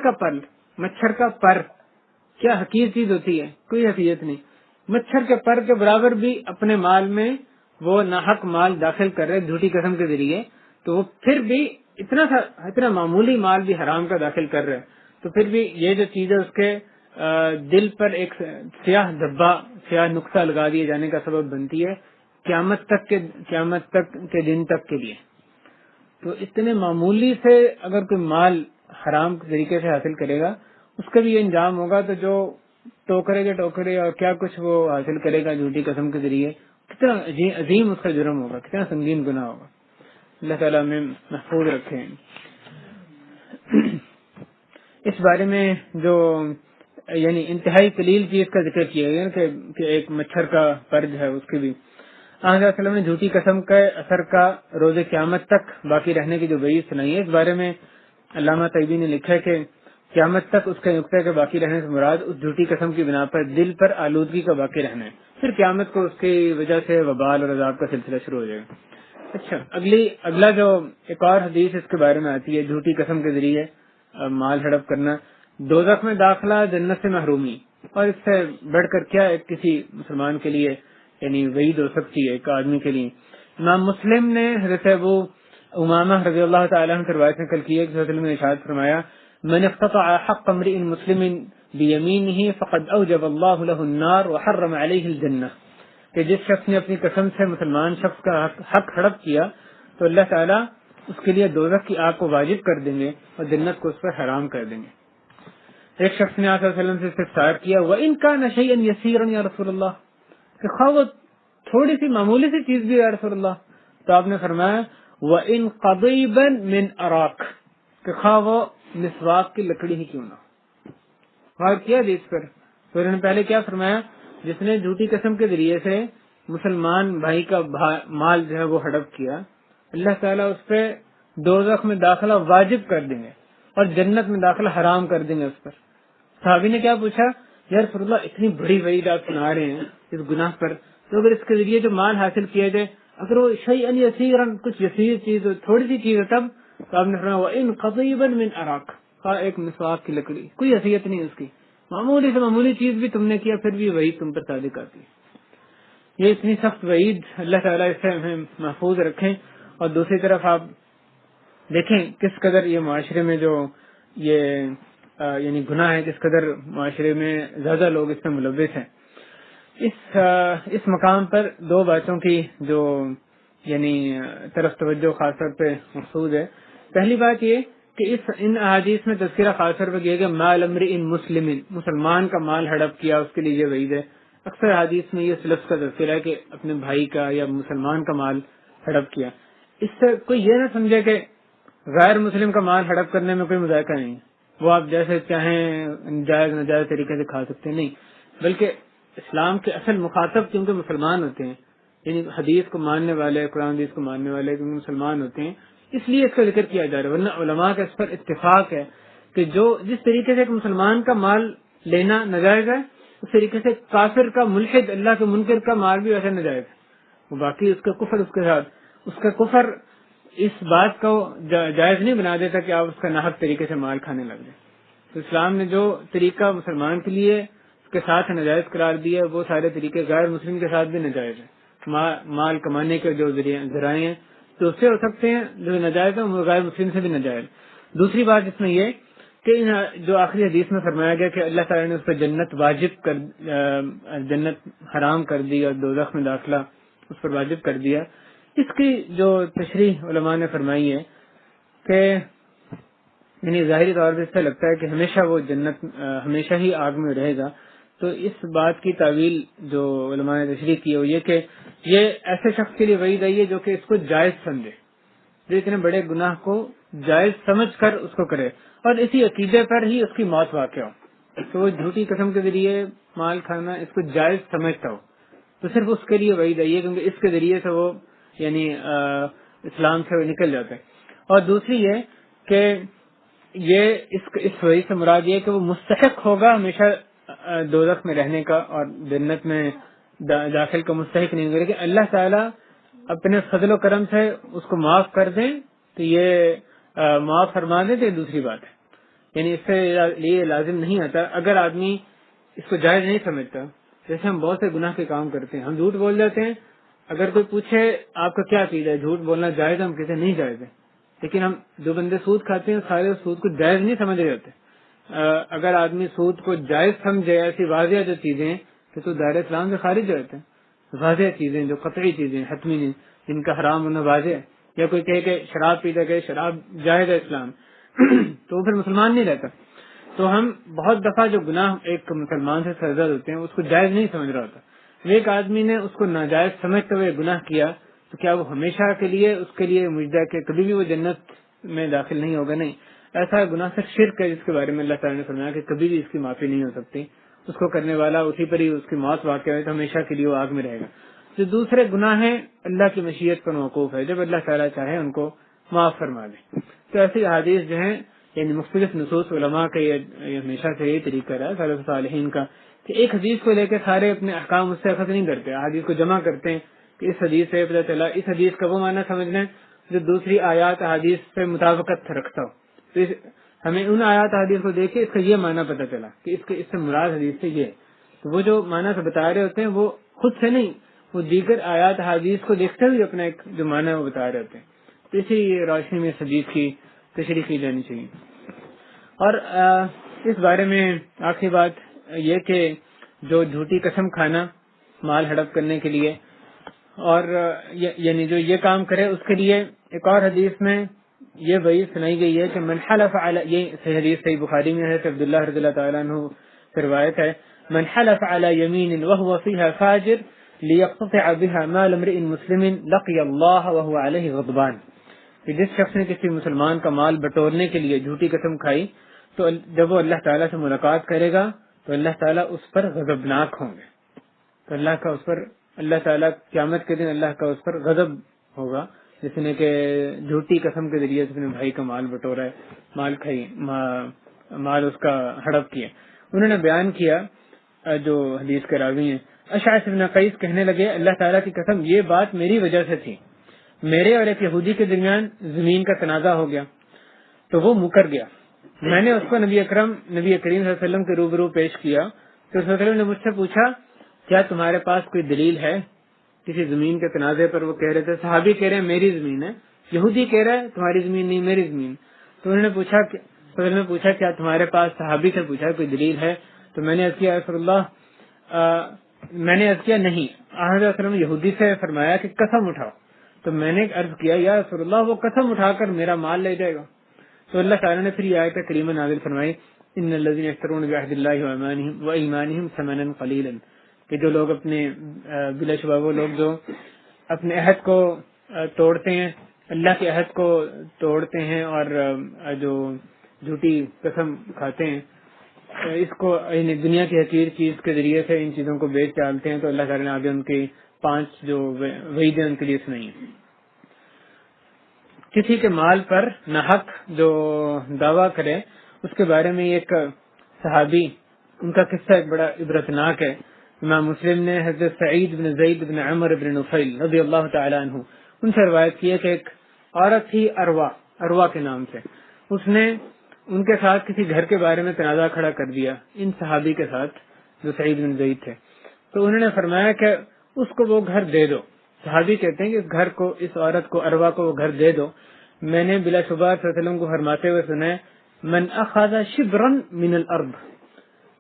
کا پر کیا حقیر چیز ہوتی ہے، کوئی حیثیت نہیں، مچھر کے پر کے برابر بھی اپنے مال میں وہ ناحق مال داخل کر رہے جھوٹی قسم کے ذریعے، تو وہ پھر بھی اتنا معمولی مال بھی حرام کا داخل کر رہے، تو پھر بھی یہ جو چیز ہے اس کے دل پر ایک سیاہ دھبا، سیاہ نقطہ لگا دیے جانے کا سبب بنتی ہے قیامت تک کے دن تک کے لیے۔ تو اتنے معمولی سے اگر کوئی مال حرام طریقے سے حاصل کرے گا اس کا بھی یہ انجام ہوگا، تو جو ٹوکرے اور کیا کچھ وہ حاصل کرے گا جھوٹی قسم کے ذریعے، کتنا عظیم اس کا جرم ہوگا، کتنا سنگین گناہ ہوگا۔ اللہ تعالیٰ ہمیں محفوظ رکھے۔ اس بارے میں جو یعنی انتہائی قلیل چیز کا ذکر کیا گیا کہ ایک مچھر کا پر جو ہے اس کی بھی آج صلی اللہ علیہ وسلم نے جھوٹی قسم کے اثر کا روز قیامت تک باقی رہنے کی جو وعید سنائی ہے، اس بارے میں علامہ طیبی نے لکھا ہے کہ قیامت تک اس کے نقطے کے باقی رہنے سے مراد اس جھوٹی قسم کی بنا پر دل پر آلودگی کا باقی رہنا ہے، پھر قیامت کو اس کی وجہ سے وبال اور عذاب کا سلسلہ شروع ہو جائے گا۔ اچھا، اگلا جو ایک اور حدیث اس کے بارے میں آتی ہے، جھوٹی قسم کے ذریعے مال ہڑپ کرنا، دوزخ میں داخلہ، جنت سے محرومی، اور اس سے بڑھ کر کیا کسی مسلمان کے لیے یعنی وعید ہو سکتی ہے ایک آدمی کے لیے۔ امام مسلم نے حضرت ابو امامہ رضی اللہ تعالیٰ عنہ سے روایت نقل کی ہے کہ رسول اللہ نے ارشاد فرمایا، من اقتطع حق امرئ مسلم بیمینہ فقد اوجب اللہ له النار وحرم علیہ الجنہ، کہ جس شخص نے اپنی قسم سے مسلمان شخص کا حق ہڑپ کیا تو اللہ تعالیٰ اس کے لیے دوزخ کی آگ کو واجب کر دیں گے اور جنت کو اس پر حرام کر دیں گے۔ ایک شخص نے آپ صلی اللہ علیہ وسلم سے استفسار کیا، وَإِن كَانَ شَيْئًا يَسِيرًا یا رسول اللہ، کہ خواہ وہ تھوڑی سی معمولی سی چیز بھی یا رسول اللہ، تو آپ نے فرمایا وَإِن قَضِيبًا مِنْ أَرَاقٍ، کہ خواہ وہ مسواک کی لکڑی ہی کیوں نہ۔ غور کیا حدیث پر، تو انہوں نے پہلے کیا فرمایا، جس نے جھوٹی قسم کے ذریعے سے مسلمان بھائی کا مال جو ہے وہ ہڑپ کیا، اللہ تعالیٰ اس پہ دوزخ میں داخلہ واجب کر دیں گے اور جنت میں داخلہ حرام کر دیں گے اس پر۔ صحابی نے کیا پوچھا، یا رسول اللہ اتنی بڑی وعید آپ سنا رہے ہیں اس گناہ پر، تو اگر اس کے ذریعے جو مال حاصل کیا جائے، اگر وہ شیئن یسیرن کچھ یسیر چیز ہو، تھوڑی سی چیز ہو، تب تو آپ نے فرمایا وَإِن قَضِيبًا مِنْ أَرَاقٍ، ایک مسواک کی لکڑی، کوئی حیثیت نہیں اس کی، معمولی سے معمولی چیز بھی تم نے کیا پھر بھی وعید تم پر صادق آتی ہے۔ یہ اتنی سخت وعید، اللہ تعالیٰ اس سے ہمیں محفوظ رکھیں۔ اور دوسری طرف آپ دیکھیں کس قدر یہ معاشرے میں جو یہ یعنی گناہ ہے، کس قدر معاشرے میں زیادہ لوگ اس میں ملوث ہیں۔ اس مقام پر 2 باتوں کی جو یعنی طرف توجہ خاص طور پہ مقصود ہے۔ پہلی بات یہ کہ ان احادیث میں تذکرہ خاص طور پر کیا کہ مال امرئ مسلم، مسلمان کا مال ہڑپ کیا اس کے لیے یہ وعید ہے۔ اکثر حدیث میں یہ لفظ کا تذکرہ ہے کہ اپنے بھائی کا یا مسلمان کا مال ہڑپ کیا، اس سے کوئی یہ نہ سمجھے کہ غیر مسلم کا مال ہڑپ کرنے میں کوئی مذائقہ نہیں ہے، وہ آپ جیسے چاہیں جائز ناجائز طریقے سے کھا سکتے ہیں، نہیں، بلکہ اسلام کے اصل مخاطب کیونکہ مسلمان ہوتے ہیں، یعنی حدیث کو ماننے والے، قرآن حدیث کو ماننے والے کیونکہ مسلمان ہوتے ہیں، اس لیے اس کا ذکر کیا جا رہا ہے، ورنہ علماء کا اس پر اتفاق ہے کہ جس طریقے سے ایک مسلمان کا مال لینا ناجائز ہے، اس طریقے سے کافر کا، ملحد، اللہ کے منکر کا مال بھی ویسے ناجائز ہے۔ وہ باقی اس کا کفر، اس کے ساتھ اس کا کفر اس بات کو جائز نہیں بنا دیتا کہ آپ اس کا ناحق طریقے سے مال کھانے لگ جائیں۔ تو اسلام نے جو طریقہ مسلمان کے لیے اس کے ساتھ ناجائز قرار دیا ہے، وہ سارے طریقے غیر مسلم کے ساتھ بھی ناجائز ہیں۔ مال کمانے کے جو ذرائع ہیں تو اس سے ہو سکتے ہیں جو ناجائز ہیں، وہ غیر مسلم سے بھی ناجائز۔ دوسری بات اس میں یہ کہ جو آخری حدیث میں فرمایا گیا کہ اللہ تعالیٰ نے اس پہ جنت واجب کر جنت حرام کر دی اور دوزخ میں داخلہ اس پر واجب کر دیا، اس کی جو تشریح علماء نے فرمائی ہے کہ یعنی ظاہری طور پہ اس سے لگتا ہے کہ ہمیشہ وہ جنت ہمیشہ ہی آگ میں رہے گا، تو اس بات کی تعویل جو علماء نے تشریح کی ہے وہ یہ کہ یہ ایسے شخص کے لیے وعید آئی ہے جو کہ اس کو جائز سمجھے، جو اتنے بڑے گناہ کو جائز سمجھ کر اس کو کرے اور اسی عقیدے پر ہی اس کی موت واقع ہو، تو وہ جھوٹی قسم کے ذریعے مال کھانا اس کو جائز سمجھتا ہو تو صرف اس کے لیے وعید آئی ہے، کیونکہ اس کے ذریعے سے وہ یعنی اسلام سے وہ نکل جاتے ہیں۔ اور دوسری یہ کہ یہ اس وعید سے مراد یہ کہ وہ مستحق ہوگا ہمیشہ دوزخ میں رہنے کا اور جنت میں داخل کا مستحق نہیں ہوگا، لیکن اللہ تعالیٰ اپنے فضل و کرم سے اس کو معاف کر دیں تو یہ معاف فرما دیں تو یہ دوسری بات ہے، یعنی اس سے یہ لازم نہیں آتا اگر آدمی اس کو جائز نہیں سمجھتا۔ جیسے ہم بہت سے گناہ کے کام کرتے ہیں، ہم جھوٹ بول جاتے ہیں، اگر کوئی پوچھے آپ کا کیا عقیدہ ہے، جھوٹ بولنا جائز ہے، ہم کہتے ہیں نہیں جائز ہے، لیکن ہم جو بندے سود کھاتے ہیں سارے سود کو جائز نہیں سمجھ رہے ہوتے۔ اگر آدمی سود کو جائز سمجھے ایسی واضح جو چیزیں تو دائرہ اسلام سے خارج ہو جاتے ہیں، واضح چیزیں جو قطعی چیزیں حتمی نہیں جن کا حرام ہونا واضح ہے، یا کوئی کہے کہ شراب پیتا کہ شراب جائز ہے اسلام تو وہ پھر مسلمان نہیں رہتا۔ تو ہم بہت دفعہ جو گناہ ایک مسلمان سے سرزد ہوتے ہیں اس کو جائز نہیں سمجھ رہا ہوتا، ایک آدمی نے اس کو ناجائز سمجھتے ہوئے گناہ کیا تو کیا وہ ہمیشہ کے لیے اس کے لیے مجدہ کہ کبھی بھی وہ جنت میں داخل نہیں ہوگا؟ نہیں، ایسا گناہ صرف شرک ہے جس کے بارے میں اللہ تعالیٰ نے فرمایا کہ کبھی بھی اس کی معافی نہیں ہو سکتی، اس کو کرنے والا اسی پر ہی اس کی موت واقع ہوئے تو ہمیشہ کے لیے وہ آگ میں رہے گا۔ جو دوسرے گناہ ہیں اللہ کی مشیت پر موقوف ہے، جب اللہ تعالیٰ چاہے ان کو معاف فرما دے۔ تو ایسی احادیث جو ہیں یعنی مختلف نصوص علماء کا یہ ہمیشہ سے یہی طریقہ رہا ہے سلف صالحین کا کہ ایک حدیث کو لے کے سارے اپنے احکام اس سے اخذ نہیں کرتے، حدیث کو جمع کرتے ہیں کہ اس حدیث سے پتہ چلا اس حدیث کا وہ معنی سمجھ لیں جو دوسری آیات حدیث سے مطابقت رکھتا ہو، تو ہمیں ان آیات حدیث کو دیکھ کے اس کا یہ معنی پتہ چلا کہ اس سے مراد حدیث سے یہ، تو وہ جو معنی سے بتا رہے ہوتے ہیں وہ خود سے نہیں، وہ دیگر آیات حدیث کو دیکھتے ہوئے اپنا ایک جو معنی وہ بتا رہے ہوتے ہیں، تو اسی روشنی میں اس حدیث کی تشریح کی جانی چاہیے۔ اور اس بارے میں آخری بات یہ کہ جو جھوٹی قسم کھانا مال ہڑپ کرنے کے لیے اور یعنی جو یہ کام کرے اس کے لیے ایک اور حدیث میں یہ وعید سنائی گئی ہے کہ من حلف علی، یہ صحیح حدیث صحیح بخاری میں ہے کہ عبداللہ رضی اللہ تعالیٰ عنہ سے روایت ہے، من حلف علی یمین وهو فيها فاجر ليقتطع بها مال امرئ مسلم لقي الله وهو عليه غضبان، کہ جس شخص نے کسی مسلمان کا مال بٹورنے کے لیے جھوٹی قسم کھائی تو جب وہ اللہ تعالیٰ سے ملاقات کرے گا تو اللہ تعالیٰ اس پر غضبناک ہوں گے، تو اللہ تعالیٰ قیامت کے دن اللہ کا اس پر غضب ہوگا جس نے کہ جھوٹی قسم کے ذریعے اپنے بھائی کا مال بٹورا ہے، مال اس کا ہڑپ کیا۔ انہوں نے بیان کیا جو حدیث کے راوی ہیں، اشعث بن قیس کہنے لگے اللہ تعالیٰ کی قسم یہ بات میری وجہ سے تھی، میرے اور ایک یہودی کے درمیان زمین کا تنازع ہو گیا تو وہ مکر گیا، میں نے اس کو نبی کریم صلی اللہ علیہ وسلم کے روبرو پیش کیا تو صلی اللہ علیہ وسلم نے مجھ سے پوچھا کیا تمہارے پاس کوئی دلیل ہے کسی زمین کے تنازع پر؟ وہ کہہ رہے تھے، صحابی کہہ رہے ہیں میری زمین ہے، یہودی کہہ رہا ہے تمہاری زمین نہیں میری زمین، تو انہوں نے پوچھا صلی اللہ علیہ وسلم نے پوچھا کیا تمہارے پاس، صحابی سے پوچھا کوئی دلیل ہے؟ تو میں نے عرض کیا رسول اللہ میں نے عرض کیا نہیں، آپ علیہ وسلم نے یہودی سے فرمایا کہ قسم اٹھاؤ، تو میں نے عرض کیا یا رسول اللہ وہ قسم اٹھا کر میرا مال لے جائے گا، تو اللہ تعالیٰ نے پھر یہ آیت کریمہ نازل فرمائی ان الذین یشترون بعہد اللہ وایمانہم ثمنا قلیلا، کہ جو لوگ اپنے بلا شبہ وہ لوگ جو اپنے عہد کو توڑتے ہیں، اللہ کے عہد کو توڑتے ہیں اور جو جھوٹی قسم کھاتے ہیں اس کو دنیا کی حقیر چیز کے ذریعے سے ان چیزوں کو بیچ ڈالتے ہیں، تو اللہ تعالیٰ نے آگے ان کی 5 جو وعیدیں ان کے لیے سنائی ہیں۔ کسی کے مال پر ناحق جو دعویٰ کرے اس کے بارے میں ایک صحابی ان کا قصہ ایک بڑا عبرتناک ہے، امام مسلم نے حضرت سعید بن زید بن عمر بن نفیل رضی اللہ تعالیٰ عنہ ان سے روایت کی ہے کہ ایک عورت تھی اروا کے نام سے، اس نے ان کے ساتھ کسی گھر کے بارے میں تنازع کھڑا کر دیا ان صحابی کے ساتھ جو سعید بن زید تھے، تو انہوں نے فرمایا کہ اس کو وہ گھر دے دو، صحابی کہتے ہیں کہ اس گھر کو، اس عورت کو، اروا کو وہ گھر دے دو، میں نے بلا شبہ صلی اللہ علیہ وسلم کو فرماتے ہوئے سنا ہے من اخذ شبرا من الارض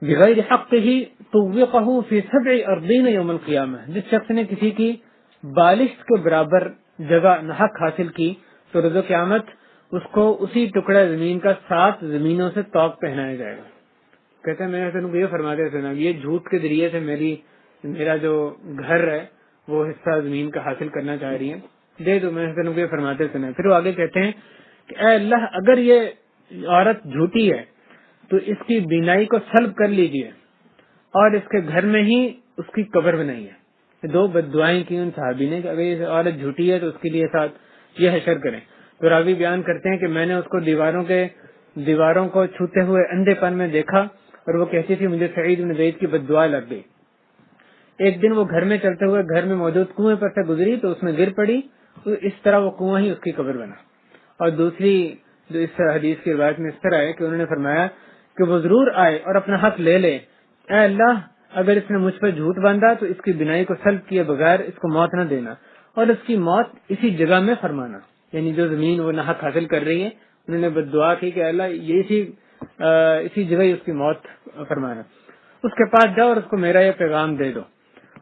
بغیر حقه طوقه في 7 ارضین یوم القیامہ، جس شخص نے کسی کی بالشت کے برابر جگہ ناحق حاصل کی تو روز قیامت اس کو اسی ٹکڑا زمین کا 7 زمینوں سے طوق پہنایا جائے گا۔ کہتے ہیں میں نے کو یہ فرماتے سنا یہ جھوٹ کے ذریعے سے میرا جو گھر ہے وہ حصہ زمین کا حاصل کرنا چاہ رہی ہیں، دے دو، میں نے یہ فرماتے سنا. پھر وہ آگے کہتے ہیں کہ اے اللہ اگر یہ عورت جھوٹی ہے تو اس کی بینائی کو سلب کر لیجئے اور اس کے گھر میں ہی اس کی قبر بنائی ہے. دو بد دعائیں کی ان صحابی نے کہ اگر یہ عورت جھوٹی ہے تو اس کے لیے ساتھ یہ حشر کریں. تو راوی بیان کرتے ہیں کہ میں نے اس کو دیواروں کو چھوتے ہوئے اندھے پن میں دیکھا اور وہ کہتی تھی مجھے سعید بن زید کی بد دعا لگ گئی. ایک دن وہ گھر میں چلتے ہوئے گھر میں موجود کنویں پر سے گزری تو اس میں گر پڑی، تو اس طرح وہ کنواں ہی اس کی قبر بنا. اور دوسری جو اس حدیث کی روایت میں اس طرح ہے کہ انہوں نے فرمایا کہ وہ ضرور آئے اور اپنا حق لے لے. اے اللہ اگر اس نے مجھ پر جھوٹ باندھا تو اس کی بنائی کو سلب کیے بغیر اس کو موت نہ دینا اور اس کی موت اسی جگہ میں فرمانا. یعنی جو زمین وہ ناحق حاصل کر رہی ہے انہوں نے بد دعا کی کہ اللہ یہ اسی جگہ ہی اس کی موت فرمانا. اس کے پاس جاؤ اور اس کو میرا یہ پیغام دے دو.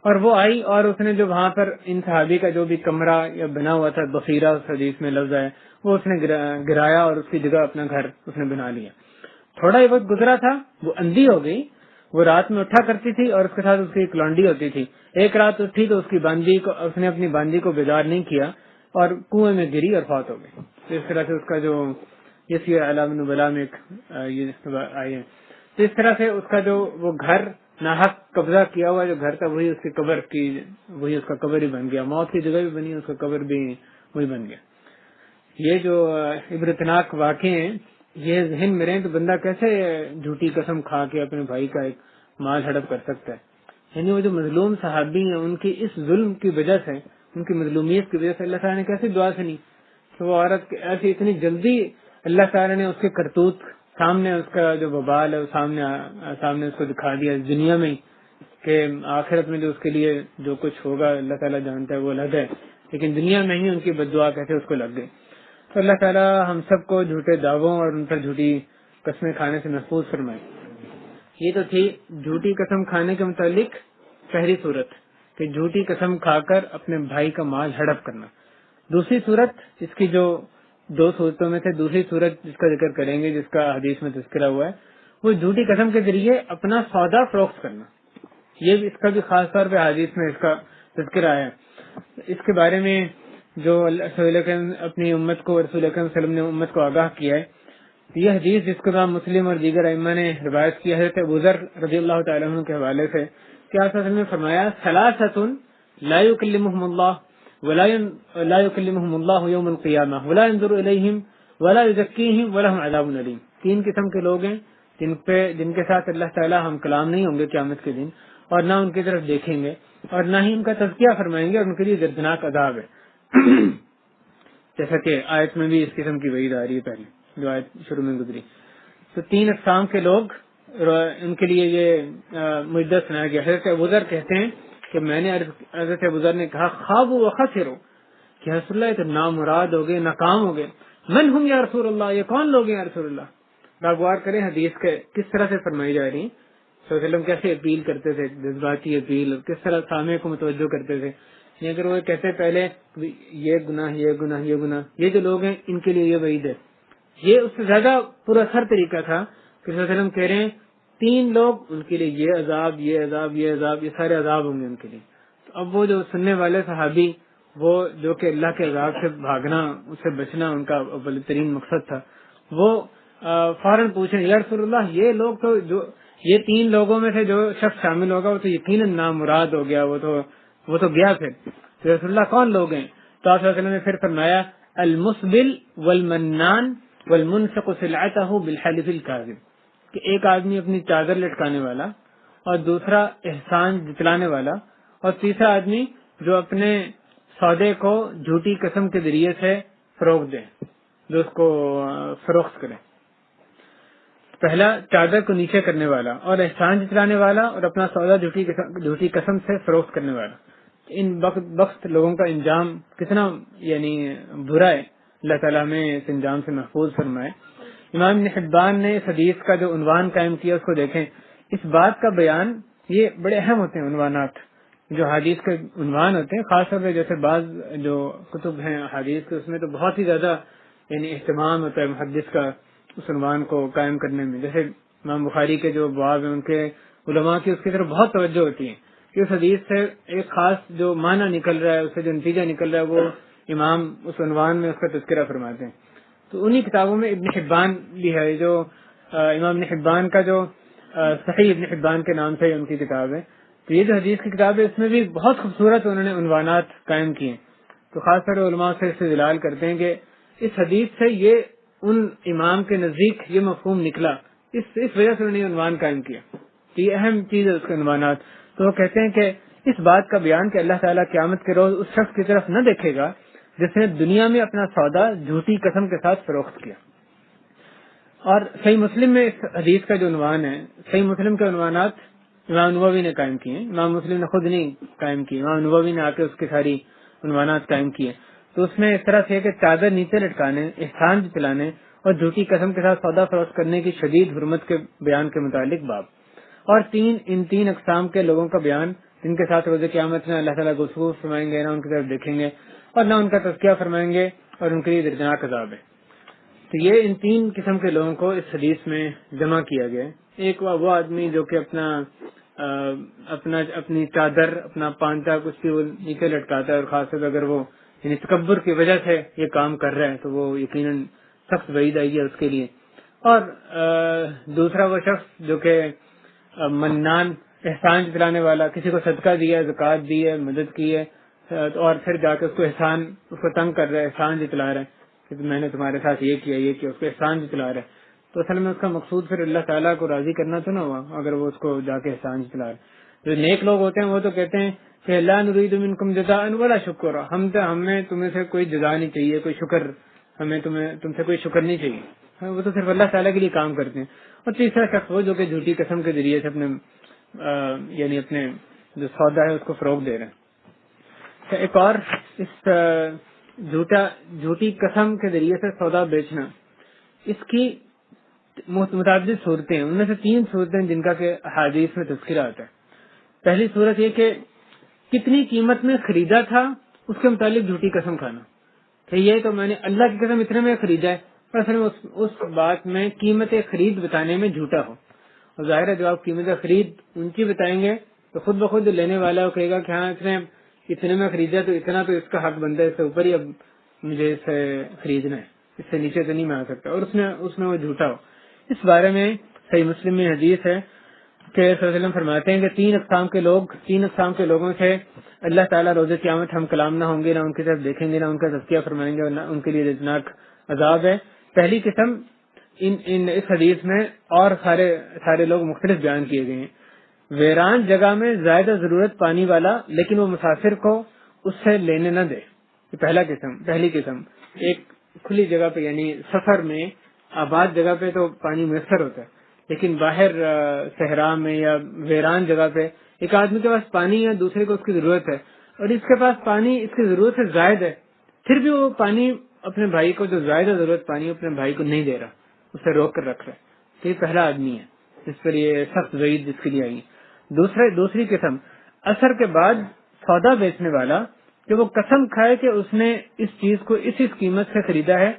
اور وہ آئی اور اس نے جو وہاں پر ان صحابی کا جو بھی کمرہ یا بنا ہوا تھا، بخیرہ اس حدیث میں لفظ ہے، وہ اس نے گرایا اور اس کی جگہ اپنا گھر اس نے بنا لیا. تھوڑا ہی وقت گزرا تھا وہ اندھی ہو گئی. وہ رات میں اٹھا کرتی تھی اور اس کے ساتھ اس کی ایک لونڈی ہوتی تھی. ایک رات اٹھی تو اس نے اپنی باندی کو بیدار نہیں کیا اور کنویں میں گری اور فوت ہو گئی. تو اس طرح سے اس کا جو یہ علام النبلاء میں یہ آئی ہے. تو اس طرح سے اس کا جو وہ گھر ناحق قبضہ کیا ہوا جو گھر تھا وہی اس کی قبر وہی اس کا قبر ہی بن گیا. موت کی جگہ بھی بنی، اس کا قبر بھی وہی بن گیا. یہ جو عبرتناک واقعے ہیں یہ ذہن میں رہیں تو بندہ کیسے جھوٹی قسم کھا کے اپنے بھائی کا ایک مال ہڑپ کر سکتا ہے. یعنی وہ جو مظلوم صحابی ہیں ان کی اس ظلم کی وجہ سے، ان کی مظلومیت کی وجہ سے اللہ تعالیٰ نے کیسی دعا سنی کہ وہ عورت ایسی اتنی جلدی اللہ تعالیٰ نے اس کے کرتوت سامنے، اس کا جو وبال ہے سامنے اس کو دکھا دیا اس دنیا میں کہ آخرت میں جو اس کے لیے جو کچھ ہوگا اللہ تعالیٰ جانتا ہے وہ الگ ہے، لیکن دنیا میں ہی ان کی بد دعا کیسے اس کو لگ گئی. تو اللہ تعالیٰ ہم سب کو جھوٹے دعووں اور ان پر جھوٹی قسمیں کھانے سے محفوظ فرمائے. یہ تو تھی جھوٹی قسم کھانے کے متعلق پہلی صورت کہ جھوٹی قسم کھا کر اپنے بھائی کا مال ہڑپ کرنا. دوسری صورت اس کی جو دو صورتوں میں سے دوسری صورت جس کا ذکر کریں گے، جس کا حدیث میں تذکرہ ہوا ہے، وہ جھوٹی قسم کے ذریعے اپنا سودا فروخت کرنا. یہ بھی اس کا بھی خاص طور پہ حدیث میں اس کا تذکرہ ہے. اس کے بارے میں جو رسول اکرم اپنی امت کو رسول اکرم صلی اللہ علیہ وسلم نے امت کو آگاہ کیا ہے، یہ حدیث جس کو امام مسلم اور دیگر ائمہ نے روایت کیا ہے حضرت ابو ذر رضی اللہ تعالیٰ عنہ کے حوالے سے کہ آپ صلی اللہ علیہ وسلم نے فرمایا ثلاثۃ لا یکلمہم اللہ لا یکلمہم اللہ یوم القیامہ ولا ينظر الیہم ولا یزکیہم ولہم عذاب علیم. تین قسم کے لوگ ہیں جن کے ساتھ اللہ تعالیٰ ہم کلام نہیں ہوں گے قیامت کے دن، اور نہ ان کی طرف دیکھیں گے اور نہ ہی ان کا تزکیہ فرمائیں گے، اور ان کے لیے دردناک عذاب ہے. جیسا کہ آیت میں بھی اس قسم کی وعید آ رہی ہے پہلے جو آیت شروع میں گزری. تو تین اقسام کے لوگ ان کے لیے یہ مجدہ سنایا گیا. حضرت ابو ذر کہتے ہیں کہ میں نے حضرت ابو ذر نے کہا خواب و خسروا کہ رسول اللہ یہ تو نامراد ہو گئے، ناکام ہو گئے. من ہم یا رسول اللہ، یہ کون لوگ ہیں یا رسول اللہ. غور کریں حدیث کے کس طرح سے فرمائی جا رہی ہیں. صلی اللہ علیہ وسلم کیسے اپیل کرتے تھے، جذباتی اپیل، کس طرح سامع کو متوجہ کرتے تھے. اگر وہ کہتے پہلے یہ گناہ یہ گناہ یہ گناہ، یہ جو لوگ ہیں ان کے لیے یہ وعید ہے، یہ اس سے زیادہ پورا اثر طریقہ تھا کہ صلی اللہ علیہ وسلم کہہ رہے ہیں تین لوگ ان کے لیے یہ عذاب یہ عذاب یہ عذاب، یہ سارے عذاب ہوں گے ان کے لیے. تو اب وہ جو سننے والے صحابی، وہ جو کہ اللہ کے عذاب سے بھاگنا، اس سے بچنا ان کا اول ترین مقصد تھا، وہ فوراً پوچھیں یا رسول اللہ یہ لوگ تو جو یہ تین لوگوں میں سے جو شخص شامل ہوگا وہ تو یقیناً نامراد ہو گیا، وہ تو گیا. پھر رسول اللہ کون لوگ ہیں؟ تو آپ صلی اللہ علیہ وسلم نے پھر فرمایا المسبل والمنان والمنفق سلعتہ بالحلف الکاذب، کہ ایک آدمی اپنی چادر لٹکانے والا، اور دوسرا احسان جتلانے والا، اور تیسرا آدمی جو اپنے سودے کو جھوٹی قسم کے ذریعے سے فروخت دے، جو اس کو فروخت کرے. پہلا چادر کو نیچے کرنے والا، اور احسان جتلانے والا، اور اپنا سودا جھوٹی قسم سے فروخت کرنے والا. ان بخت لوگوں کا انجام کتنا یعنی برا ہے، اللہ تعالیٰ میں اس انجام سے محفوظ فرمائے. امام ابن حبان نے اس حدیث کا جو عنوان قائم کیا اس کو دیکھیں. اس بات کا بیان، یہ بڑے اہم ہوتے ہیں عنوانات جو حدیث کے عنوان ہوتے ہیں، خاص طور پہ جیسے بعض جو کتب ہیں حدیث کے اس میں تو بہت ہی زیادہ یعنی اہتمام ہوتا ہے محدث کا اس عنوان کو قائم کرنے میں. جیسے امام بخاری کے جو ابواب ہیں ان کے علماء کی اس کی طرف بہت توجہ ہوتی ہے کہ اس حدیث سے ایک خاص جو معنی نکل رہا ہے، اس سے جو نتیجہ نکل رہا ہے وہ امام اس عنوان میں اس کا تذکرہ فرماتے ہیں. تو انہی کتابوں میں ابن حبان بھی ہے، جو امام ابن حبان کا جو صحیح ابن حبان کے نام سے ان کی کتاب ہے. تو یہ جو حدیث کی کتاب ہے اس میں بھی بہت خوبصورت انہوں نے عنوانات قائم کیے. تو خاص طور علماء سے استدلال کرتے ہیں کہ اس حدیث سے یہ ان امام کے نزدیک یہ مفہوم نکلا، اس وجہ سے انہوں نے عنوان قائم کیا. تو یہ اہم چیز ہے اس کے عنوانات. تو وہ کہتے ہیں کہ اس بات کا بیان کہ اللہ تعالیٰ قیامت کے روز اس شخص کی طرف نہ دیکھے گا جس نے دنیا میں اپنا سودا جھوٹی قسم کے ساتھ فروخت کیا. اور صحیح مسلم میں اس حدیث کا جو عنوان ہے، صحیح مسلم کے عنوانات امام نووی نے قائم کیے ہیں، امام مسلم نے خود نہیں قائم کیے، امام نووی نے آ کے اس کی ساری عنوانات قائم کیے. تو اس میں اس طرح سے کہ چادر نیچے لٹکانے، احسان جتلانے اور جھوٹی قسم کے ساتھ سودا فروخت کرنے کی شدید حرمت کے بیان کے متعلق باب، اور ان تین اقسام کے لوگوں کا بیان جن کے ساتھ روز قیامت میں اللہ تعالیٰ غصور فرمائیں گے، نہ ان کی طرف دیکھیں گے اور نہ ان کا تذکیہ فرمائیں گے اور ان کے لیے دردناک عذاب ہے. تو یہ ان تین قسم کے لوگوں کو اس حدیث میں جمع کیا گیا. ایک وہ آدمی جو کہ اپنی چادر، اپنا پانچا کچھ بھی وہ نیچے لٹکاتا ہے، اور خاص طور اگر وہ یعنی تکبر کی وجہ سے یہ کام کر رہا ہے تو وہ یقیناً سخت وعید آئی ہے اس کے لیے. اور دوسرا وہ شخص جو کہ منان، احسان جتلانے والا، کسی کو صدقہ دیا ہے، زکوٰۃ دی ہے، مدد کی ہے، اور پھر جا کے اس کو تنگ کر رہا ہے، احسان جتلا رہا ہے کہ میں نے تمہارے ساتھ یہ کیا اس کو احسان جتلا رہا ہے. تو اصل میں اس کا مقصود پھر اللہ تعالیٰ کو راضی کرنا تو نہ ہوا اگر وہ اس کو جا کے احسان جتلا رہا ہے. جو نیک لوگ ہوتے ہیں وہ تو کہتے ہیں کہ لا نريد منکم جزاء ولا شکر، ہمیں تمہیں سے کوئی جزا نہیں چاہیے، کوئی شکر، ہمیں تم سے کوئی شکر نہیں چاہیے، وہ تو صرف اللہ تعالیٰ کے لیے کام کرتے ہیں. اور تیسرا شخص وہ جو کہ جھوٹی قسم کے ذریعے سے اپنے جو سودا ہے اس کو فروغ دے رہے ہیں. تو ایک اور اس جھوٹی قسم کے ذریعے سے سودا بیچنا، اس کی متعدد صورتیں ہیں. ان میں سے 3 صورتیں جن کا کہ احادیث میں تذکرہ آتا ہے. پہلی صورت یہ کہ کتنی قیمت میں خریدا تھا اس کے متعلق جھوٹی قسم کھانا، کہ یہ تو میں نے اللہ کی قسم اتنے میں خریدا ہے، پر اصل میں اس بات میں قیمت خرید بتانے میں جھوٹا ہو. اور ظاہر ہے جب آپ قیمت خرید اونچی بتائیں گے تو خود بخود لینے والا کہے گا کہ ہاں اتنے میں خریدا تو اتنا تو اس کا حق بنتا ہے، اس سے اوپر ہی اب مجھے اسے خریدنا ہے، اس سے نیچے تو نہیں میں آ سکتا، اور اس میں وہ جھوٹا ہو. اس بارے میں صحیح مسلم میں حدیث ہے کہ صلی اللہ علیہ وسلم فرماتے ہیں کہ 3 اقسام کے لوگوں سے اللہ تعالیٰ روز قیامت ہم کلام نہ ہوں گے، نہ ان کی طرف دیکھیں گے، نہ ان کا تذکیہ فرمائیں گے، اور نہ ان کے لیے دردناک عذاب ہے. پہلی قسم اس حدیث میں اور سارے لوگ مختلف بیان کیے گئے ہیں. ویران جگہ میں زائدہ ضرورت پانی والا لیکن وہ مسافر کو اس سے لینے نہ دے. پہلی قسم ایک کھلی جگہ پہ یعنی سفر میں آباد جگہ پہ تو پانی میسر ہوتا ہے، لیکن باہر صحرا میں یا ویران جگہ پہ ایک آدمی کے پاس پانی ہے، دوسرے کو اس کی ضرورت ہے، اور اس کے پاس پانی اس کی ضرورت سے زائد ہے، پھر بھی وہ پانی اپنے بھائی کو جو زائدہ ضرورت پانی اپنے بھائی کو نہیں دے رہا، اسے روک کر رکھ رہا ہے. تو یہ پہلا آدمی ہے جس پر یہ سخت وعید جس کے لیے آئی. دوسری قسم اثر کے بعد سودا بیچنے والا کہ وہ قسم کھائے کہ اس نے اس چیز کو اس قیمت سے خریدا ہے،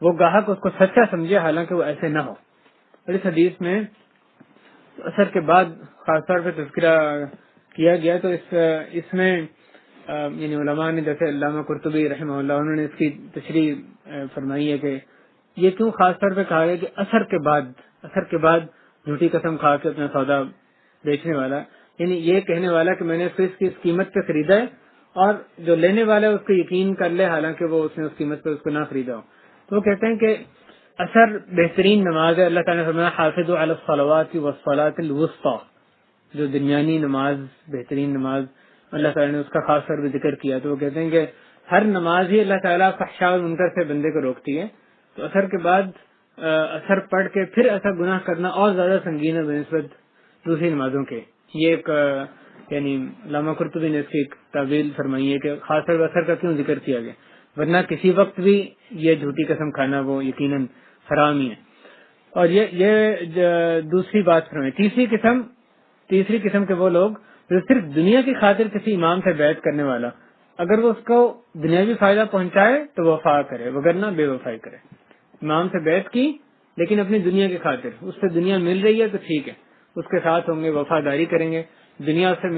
وہ گاہک اس کو سچا سمجھے حالانکہ وہ ایسے نہ ہو. اور اس حدیث میں اثر کے بعد خاص طور پہ تذکرہ کیا گیا. تو اس میں یعنی علماء نے جیسے علامہ قرطبی رحمہ اللہ انہوں نے اس کی تشریح فرمائی ہے کہ یہ کیوں خاص طور پہ کہا گیا کہ اثر کے بعد جھوٹی قسم کھا کے اپنا سودا بیچنے والا، یعنی یہ کہنے والا کہ میں نے اس قیمت پہ خریدا ہے، اور جو لینے والا ہے اس کو یقین کر لے حالانکہ وہ اس نے اس قیمت پہ اس کو نہ خریدا ہو. تو وہ کہتے ہیں کہ اثر بہترین نماز ہے. اللہ تعالیٰ نے فرمایا حافظوا علی الصلوات والصلاۃ الوسطی، جو درمیانی نماز، بہترین نماز، اللہ تعالیٰ نے اس کا خاص طور پہ ذکر کیا. تو وہ کہتے ہیں کہ ہر نماز ہی اللہ تعالیٰ فحشاء اور منکر سے بندے کو روکتی ہے. تو اثر کے بعد اثر پڑھ کے پھر ایسا گناہ کرنا اور زیادہ سنگین ہے بنسبت دوسری نمازوں کے. یہ ایک یعنی علامہ قرطبی نے اس کی ایک تعویل فرمائی ہے کہ خاص طور پر اثر کا کیوں ذکر کیا گیا، ورنہ کسی وقت بھی یہ جھوٹی قسم کھانا وہ یقیناً حرام ہی ہے. اور یہ دوسری بات فرمائی. تیسری قسم کے وہ لوگ جو صرف دنیا کی خاطر کسی امام سے بیعت کرنے والا، اگر وہ اس کو دنیاوی فائدہ پہنچائے تو وفا کرے، وگرنہ بے وفائی کرے. امام سے بیعت کی لیکن اپنی دنیا کی خاطر، اس سے دنیا مل رہی ہے تو ٹھیک ہے، اس کے ساتھ ہوں گے، وفاداری کریں گے. دنیا سے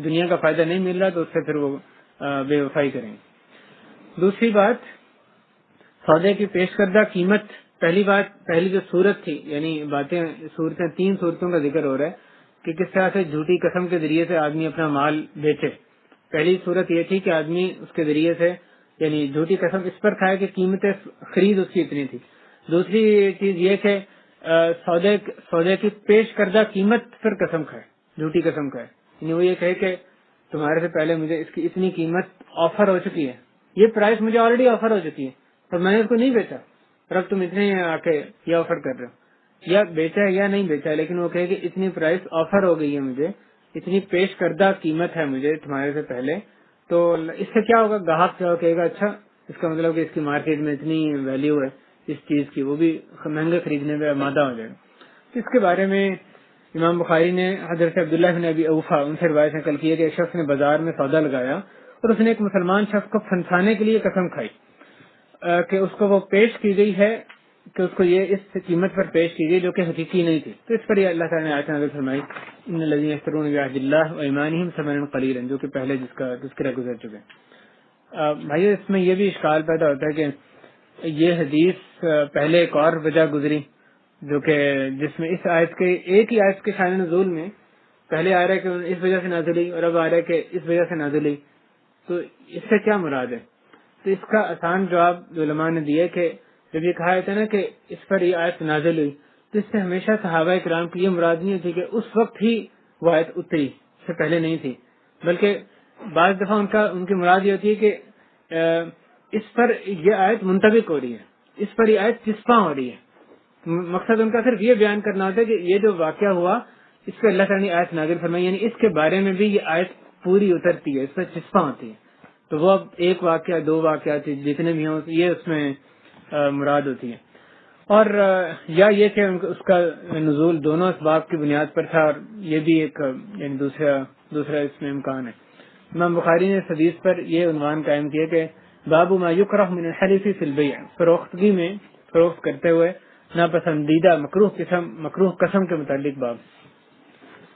دنیا کا فائدہ نہیں مل رہا تو اس سے پھر وہ بے وفائی کریں گے. دوسری بات سودے کی پیش کردہ قیمت. پہلی جو صورت تھی، یعنی صورتیں 3 صورتوں کا ذکر ہو رہا ہے کہ کس طرح سے جھوٹی قسم کے ذریعے سے آدمی اپنا مال بیچے. پہلی صورت یہ تھی کہ آدمی اس کے ذریعے سے یعنی جھوٹی قسم اس پر کھائے کہ قیمت خرید اس کی اتنی تھی. دوسری چیز یہ کہ سودے کی پیش کردہ قیمت پر قسم کھائے، جھوٹی قسم کھائے، یعنی وہ یہ کہے کہ تمہارے سے پہلے مجھے اس کی اتنی قیمت آفر ہو چکی ہے، یہ پرائس مجھے آلریڈی آفر ہو چکی ہے اور میں نے اس کو نہیں بیچا، اور اب تم اتنے آ کے یہ آفر کر رہے ہو، یا بیچا ہے یا نہیں بیچا، لیکن وہ کہے کہ اتنی پرائس آفر ہو گئی ہے مجھے، اتنی پیش کردہ قیمت ہے مجھے تمہارے سے پہلے. تو اس سے کیا ہوگا، گاہک کیا کہے گا، اچھا اس کا مطلب کہ اس کی مارکیٹ میں اتنی ویلیو ہے اس چیز کی، وہ بھی مہنگے خریدنے میں آمادہ ہو جائے گا. اس کے بارے میں امام بخاری نے حضرت عبداللہ بن ابی اوفا ان سے روایت نقل کی ہے کہ ایک شخص نے بازار میں سودا لگایا اور اس نے ایک مسلمان شخص کو پھنسانے کے لیے قسم کھائی کہ اس کو وہ پیش کی گئی ہے کہ اس کو یہ اس قیمت پر پیش کی گئی جو کہ حقیقی نہیں تھی. تو اس پر یہ اللہ تعالیٰ نے آیت نازل فرمائی ان الذین یشترون بعہد اللہ وایمانہم ثمنا قلیلا، جو کہ پہلے جس کا تذکرہ گزر چکے. بھائی اس میں یہ بھی اشکال پیدا ہوتا ہے کہ یہ حدیث پہلے ایک اور وجہ گزری جو کہ جس میں اس آیت کے ایک ہی آیت کے شان نزول میں پہلے آ رہا ہے کہ اس وجہ سے نازل ہوئی اور اب آ رہا ہے کہ اس وجہ سے نازل ہوئی. تو اس سے کیا مراد ہے؟ تو اس کا آسان جواب علماء نے دیا کہ جب یہ کہا جاتا ہے نا کہ اس پر یہ آیت نازل ہوئی تو اس سے ہمیشہ صحابہ کرام کی یہ مراد نہیں ہوتی کہ اس وقت ہی وہ آیت اتری، اس سے پہلے نہیں تھی، بلکہ بعض دفعہ ان کی مراد یہ ہوتی ہے کہ اس پر یہ آیت منطبق ہو رہی ہے، اس پر یہ آیت چسپاں ہو رہی ہے. مقصد ان کا صرف یہ بیان کرنا ہوتا ہے کہ یہ جو واقعہ ہوا اس پہ اللہ تعالیٰ نے آیت نازل فرمائی، یعنی اس کے بارے میں بھی یہ آیت پوری اترتی ہے، اس پر چسپاں ہوتی ہے. تو وہ اب ایک واقعہ 2 واقعات جتنے بھی ہوں یہ اس میں مراد ہوتی ہے. اور یا یہ کہ اس کا نزول دونوں اسباب کی بنیاد پر تھا، اور یہ بھی ایک یعنی دوسرا اس میں امکان ہے. امام بخاری نے اس حدیث پر یہ عنوان قائم کیا کہ باب ما یکرہ من الحلف فی البیع، فروختگی میں فروخت کرتے ہوئے ناپسندیدہ مکروہ قسم کے متعلق باب.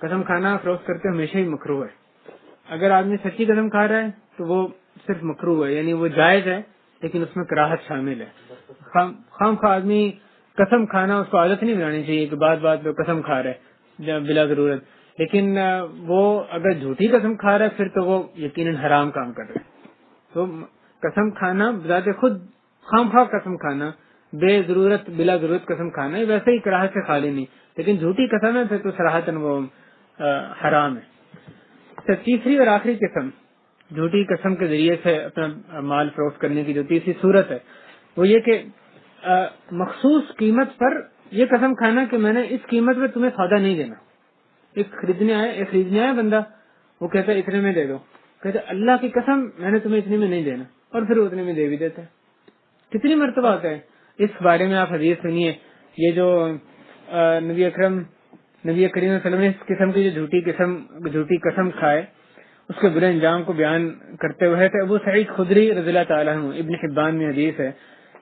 قسم کھانا فروخت کرتے ہمیشہ ہی مکروہ ہے. اگر آدمی سچی قسم کھا رہا ہے تو وہ صرف مکروہ ہے، یعنی وہ جائز ہے لیکن اس میں کراہت شامل ہے. خام خواہ آدمی قسم کھانا اس کو عادت نہیں بنانی چاہیے کہ بات پہ قسم کھا رہا ہے بلا ضرورت، لیکن وہ اگر جھوٹی قسم کھا رہا ہے پھر تو وہ یقیناً حرام کام کر رہا ہے. تو قسم کھانا بذات خود خام خواہ قسم کھانا، بے ضرورت بلا ضرورت قسم کھانا ویسے ہی کراہت سے خالی نہیں، لیکن جھوٹی قسم ہے پھر تو صراحتاً وہ حرام ہے. تیسری اور آخری قسم جھوٹی قسم کے ذریعے سے اپنا مال فروخت کرنے کی جو تیسری صورت ہے وہ یہ کہ مخصوص قیمت پر یہ قسم کھانا کہ میں نے اس قیمت پہ تمہیں سودا نہیں دینا. ایک خریدنے آیا بندہ، وہ کہتا ہے اتنے میں دے دو، کہتا ہے اللہ کی قسم میں نے تمہیں اتنے میں نہیں دینا، اور پھر اتنے میں دے بھی دیتا ہے. کتنی مرتبہ ہوتا ہے. اس بارے میں آپ حدیث سنیے، یہ جو نبی کریم صلی اللہ علیہ وسلم نے اس قسم کی جو جھوٹی قسم کھائے اس کے برے انجام کو بیان کرتے ہوئے کہ ابو سعید خدری رضی اللہ تعالیٰ عنہ، ابن حبان میں حدیث ہے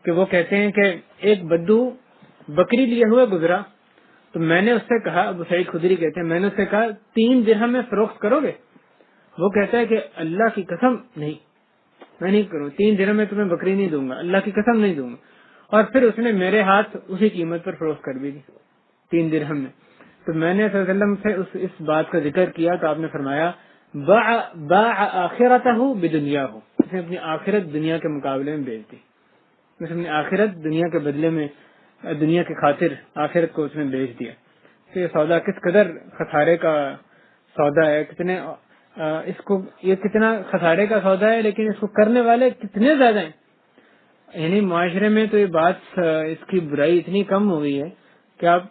کہ وہ کہتے ہیں کہ ایک بدو بکری لیے ہوئے گزرا تو میں نے اس سے کہا، ابو سعید خدری کہتے ہیں میں نے اس سے کہا 3 درہم میں فروخت کرو گے؟ وہ کہتا ہے کہ اللہ کی قسم نہیں، میں نہیں کروں، 3 درہم میں تمہیں بکری نہیں دوں گا، اللہ کی قسم نہیں دوں گا. اور پھر اس نے میرے ہاتھ اسی قیمت پر فروخت کر بھی دی 3 درہم میں. تو میں نے صلی اللہ علیہ وسلم سے اس بات کا ذکر کیا تو آپ نے فرمایا باع آخرتہ بدنیاہ، اس نے اپنی آخرت دنیا کے مقابلے میں بیچ دی. اس نے اپنی آخرت دنیا کے بدلے میں دنیا کی خاطر آخرت کو اس نے بیچ دیا. تو یہ سودا کس قدر خسارے کا سودا ہے، یہ کتنا خسارے کا سودا ہے، لیکن اس کو کرنے والے کتنے زیادہ ہیں. یعنی معاشرے میں تو یہ بات اس کی برائی اتنی کم ہو گئی ہے کہ آپ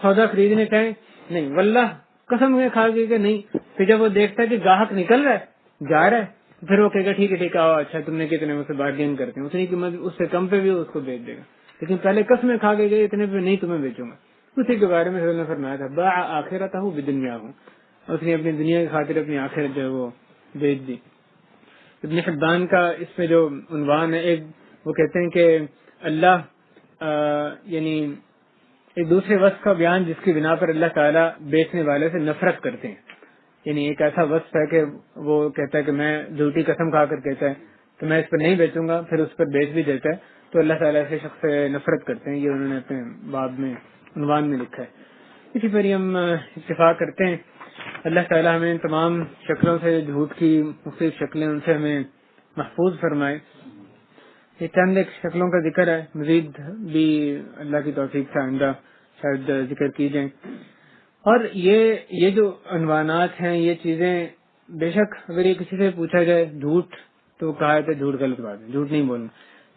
سودا خریدنے چاہیں نہیں، واللہ قسم میں کھا گئی کہ نہیں. پھر جب وہ دیکھتا ہے کہ گاہک نکل رہا ہے جا رہا ہے پھر وہ کہے گا ٹھیک ہے آؤ، اچھا تم نے کتنے میں سے بارگین کرتے ہیں، اتنی قیمت اس سے کم پہ بھی اس کو بیچ دے گا. لیکن پہلے قسمیں کھا کے گئے اتنے پہ نہیں تمہیں بیچوں گا. اسی کے بارے میں نے فرمایا تھا باع آخرتہ بدنیاہ، اس نے اپنی دنیا کی خاطر اپنی آخرت جو ہے وہ بیچ دی. ابن حبان کا اس میں جو عنوان ہے، ایک وہ کہتے ہیں کہ اللہ یعنی ایک دوسرے وصف کا بیان جس کی بنا پر اللہ تعالیٰ بیچنے والے سے نفرت کرتے ہیں. یعنی ایک ایسا وصف ہے کہ وہ کہتا ہے کہ میں جھوٹی قسم کھا کر کہتا ہے تو میں اس پر نہیں بیچوں گا، پھر اس پر بیچ بھی دیتا ہے، تو اللہ تعالیٰ سے شخص سے نفرت کرتے ہیں. یہ انہوں نے اپنے باب میں عنوان میں لکھا ہے. اسی پر ہم اتفاق کرتے ہیں. اللہ تعالیٰ ہمیں تمام شکلوں سے، جھوٹ کی مختلف شکلیں ان سے ہمیں محفوظ فرمائے. یہ چند ایک شکلوں کا ذکر ہے، مزید بھی اللہ کی توفیق سے آئندہ شاید ذکر کی جائیں. اور یہ جو عنوانات ہیں، یہ چیزیں بے شک اگر یہ کسی سے پوچھا جائے جھوٹ، تو کہا ہے جھوٹ غلط بات ہے، جھوٹ نہیں بولنا.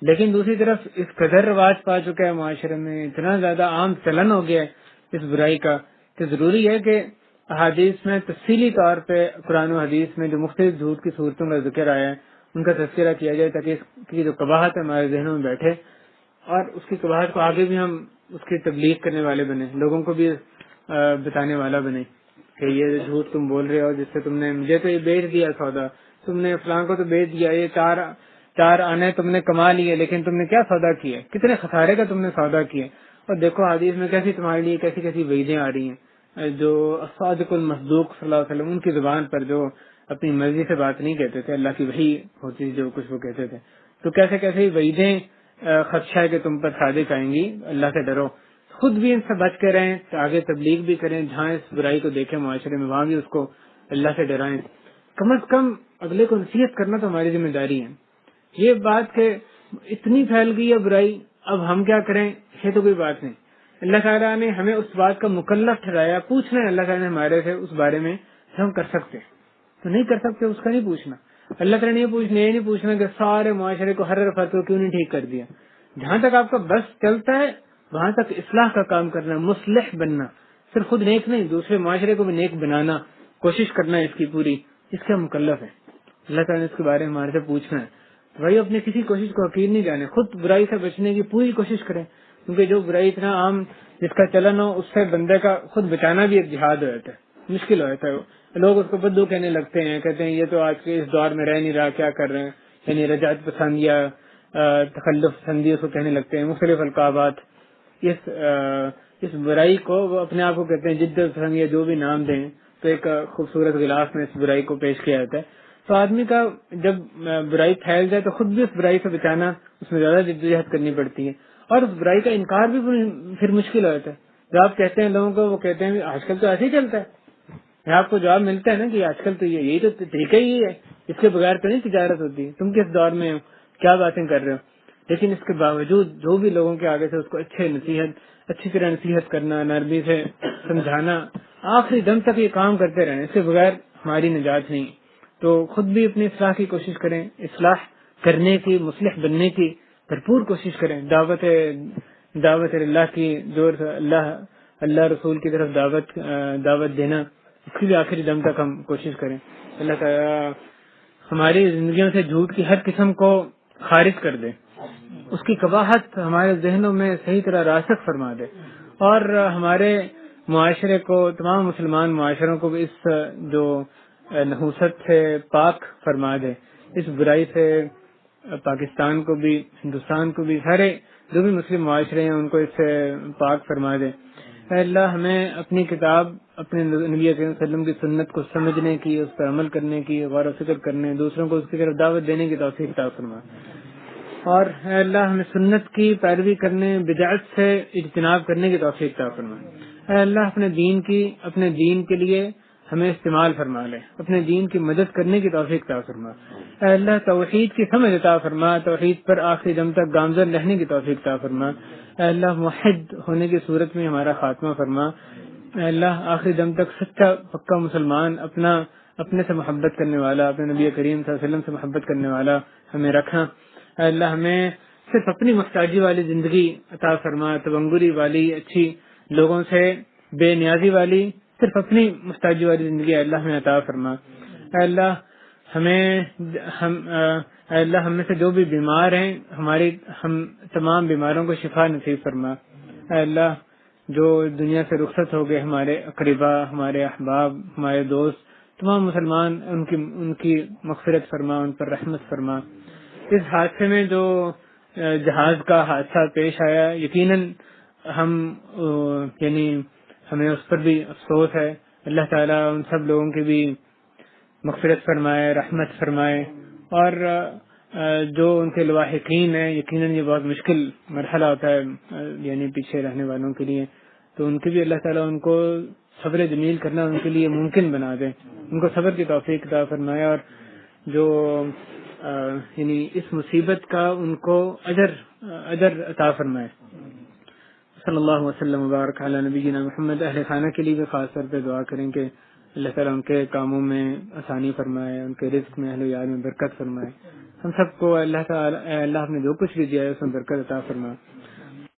لیکن دوسری طرف اس قدر رواج پا چکا ہے معاشرے میں، اتنا زیادہ عام چلن ہو گیا ہے اس برائی کا، کہ ضروری ہے کہ احادیث میں تفصیلی طور پہ، قرآن و حدیث میں جو مختلف جھوٹ کی صورتوں کا ذکر آیا ہے ان کا تذکرہ کیا جائے، تاکہ اس کی جو قباحت ہے ہمارے ذہنوں میں بیٹھے، اور اس کی قباحت کو آگے بھی ہم اس کی تبلیغ کرنے والے بنے، لوگوں کو بھی بتانے والا بنے کہ یہ جھوٹ تم بول رہے ہو، جس سے تم نے مجھے تو یہ بیچ دیا سودا، تم نے فلاں کو تو بیچ دیا، یہ چار آنے تم نے کما لیے، لیکن تم نے کیا سودا کیا، کتنے خسارے کا تم نے سودا کیا. اور دیکھو حدیث میں کیسی تمہارے لیے کیسی کیسی وعیدیں آ رہی ہیں. جو صادق المصدوق صلی اللہ علیہ وسلم، ان کی زبان پر جو اپنی مرضی سے بات نہیں کہتے تھے، اللہ کی وحی ہوتی جو کچھ وہ کہتے تھے، تو کیسے کیسے وعیدیں خدشہ ہے کہ تم پر صادق آئیں گی. اللہ سے ڈرو، خود بھی ان سے بچ کے رہیں، آگے تبلیغ بھی کریں، جہاں اس برائی کو دیکھیں معاشرے میں وہاں بھی اس کو اللہ سے ڈرائیں. کم از کم اگلے کو نصیحت کرنا تو ہماری ذمہ داری ہے. یہ بات کہ اتنی پھیل گئی ہے برائی، اب ہم کیا کریں، یہ تو کوئی بات نہیں. اللہ تعالیٰ نے ہمیں اس بات کا مکلف ٹھہرایا، پوچھنا ہے اللہ تعالیٰ نے ہمارے سے اس بارے میں ہم کر سکتے ہیں، تو نہیں کر سکتے اس کا نہیں پوچھنا. اللہ تعالیٰ نے یہ نہیں پوچھنا کہ سارے معاشرے کو ہر فرد کو کیوں نہیں ٹھیک کر دیا. جہاں تک آپ کا بس چلتا ہے وہاں تک اصلاح کا کام کرنا، مصلح بننا، صرف خود نیک نہیں دوسرے معاشرے کو بھی نیک بنانا، کوشش کرنا اس کی پوری، اس کا مکلف ہے. اللہ تعالیٰ نے اس کے بارے میں ہمارے سے پوچھنا ہے. بھائی اپنی کسی کوشش کو حقیر نہیں جانے، خود برائی سے بچنے کی پوری کوشش کریں، کیونکہ جو برائی اتنا عام جس کا چلن ہو، اس سے بندے کا خود بچانا بھی ایک جہاد ہو جاتا ہے، مشکل ہو جاتا ہے. لوگ اس کو بدو کہنے لگتے ہیں، کہتے ہیں یہ تو آج کے اس دور میں رہ نہیں رہا، کیا کر رہے ہیں، یعنی رجعت پسند یا تخلف پسندی اس کو کہنے لگتے ہیں، مختلف القابات. اس برائی کو وہ اپنے آپ کو کہتے ہیں جدت پسند یا جو بھی نام دیں، تو ایک خوبصورت غلاف میں اس برائی کو پیش کیا جاتا ہے. تو آدمی کا جب برائی پھیل جائے تو خود بھی اس برائی سے بچانا، اس میں زیادہ جدوجہد کرنی پڑتی ہے، اور اس برائی کا انکار بھی پھر مشکل ہو جاتا ہے. جب آپ کہتے ہیں لوگوں کو، وہ کہتے ہیں آج کل تو ایسے ہی چلتا ہے. آپ کو جواب ملتا ہے نا کہ آج کل تو یہی تو طریقہ ہی ہے، اس کے بغیر تو نہیں تجارت ہوتی، تم کس دور میں ہو، کیا باتیں کر رہے ہو. لیکن اس کے باوجود جو بھی لوگوں کے آگے سے اس کو اچھی طرح نصیحت کرنا، نرمی سے سمجھانا، آخری دم تک یہ کام کرتے رہے، اس کے بغیر ہماری نجات نہیں. تو خود بھی اپنی اصلاح کی کوشش کریں، اصلاح کرنے کی، مصلح بننے کی بھرپور کوشش کریں. دعوت اللہ کی زور سے، اللہ رسول کی طرف دعوت دینا، اس کی بھی آخری دم تک ہم کوشش کریں. اللہ تعالیٰ ہماری زندگیوں سے جھوٹ کی ہر قسم کو خارج کر دے، اس کی قباحت ہمارے ذہنوں میں صحیح طرح راسخ فرما دے، اور ہمارے معاشرے کو، تمام مسلمان معاشروں کو بھی اس جو نحوست سے پاک فرما دے، اس برائی سے پاکستان کو بھی، ہندوستان کو بھی، سارے جو بھی مسلم معاشرے ہیں ان کو اس سے پاک فرما دے. اے اللہ ہمیں اپنی کتاب، اپنے نبی کریم صلی اللہ علیہ وسلم کی سنت کو سمجھنے کی، اس پر عمل کرنے کی، غور و فکر کرنے، دوسروں کو اس کی طرف دعوت دینے کی توفیق عطا فرما. اور اے اللہ ہمیں سنت کی پیروی کرنے، بدعت سے اجتناب کرنے کی توفیق عطا فرما. اے اللہ اپنے دین کے لیے ہمیں استعمال فرما لے، اپنے دین کی مدد کرنے کی توفیق عطا فرما. اے اللہ توحید کی سمجھ عطا فرما، توحید پر آخری دم تک گامزن رہنے کی توفیق عطا فرما. اے اللہ موحد ہونے کی صورت میں ہمارا خاتمہ فرما. اے اللہ آخری دم تک سچا پکا مسلمان، اپنے سے محبت کرنے والا، اپنے نبی کریم صلی اللہ علیہ وسلم سے محبت کرنے والا ہمیں رکھنا. اے اللہ ہمیں صرف اپنی محتاجی والی زندگی عطا فرما، تبنگری والی، اچھی لوگوں سے بے نیازی والی، صرف اپنی محتاجی والی زندگی اے اللہ ہمیں عطا فرما. اے اللہ اے اللہ ہم میں سے جو بھی بیمار ہیں، ہم تمام بیماروں کو شفا نصیب فرما. اے اللہ جو دنیا سے رخصت ہو گئے، ہمارے اقربا، ہمارے احباب، ہمارے دوست، تمام مسلمان، ان کی مغفرت فرما، ان پر رحمت فرما. اس حادثے میں جو جہاز کا حادثہ پیش آیا، یقیناً ہمیں اس پر بھی افسوس ہے. اللہ تعالیٰ ان سب لوگوں کی بھی مغفرت فرمائے، رحمت فرمائے، اور جو ان کے لواحقین ہیں، یقیناً یہ بہت مشکل مرحلہ ہوتا ہے یعنی پیچھے رہنے والوں کے لیے، تو ان کے بھی اللہ تعالیٰ ان کو صبر جمیل کرنا ان کے لیے ممکن بنا دے، ان کو صبر کی توفیق عطا فرمائے، اور جو یعنی اس مصیبت کا ان کو اجر عطا فرمائے۔ صلی اللہ وسلم وبارک علی نبینا محمد۔ اہل خانہ کے لیے بھی خاص طور پہ دعا کریں کہ اللہ تعالیٰ ان کے کاموں میں آسانی فرمائے، ان کے رزق میں، اہل و عیال میں برکت فرمائے۔ ہم سب کو اللہ تعالیٰ، اللہ نے جو کچھ بھی دیا ہے اس میں برکت عطا فرمائے۔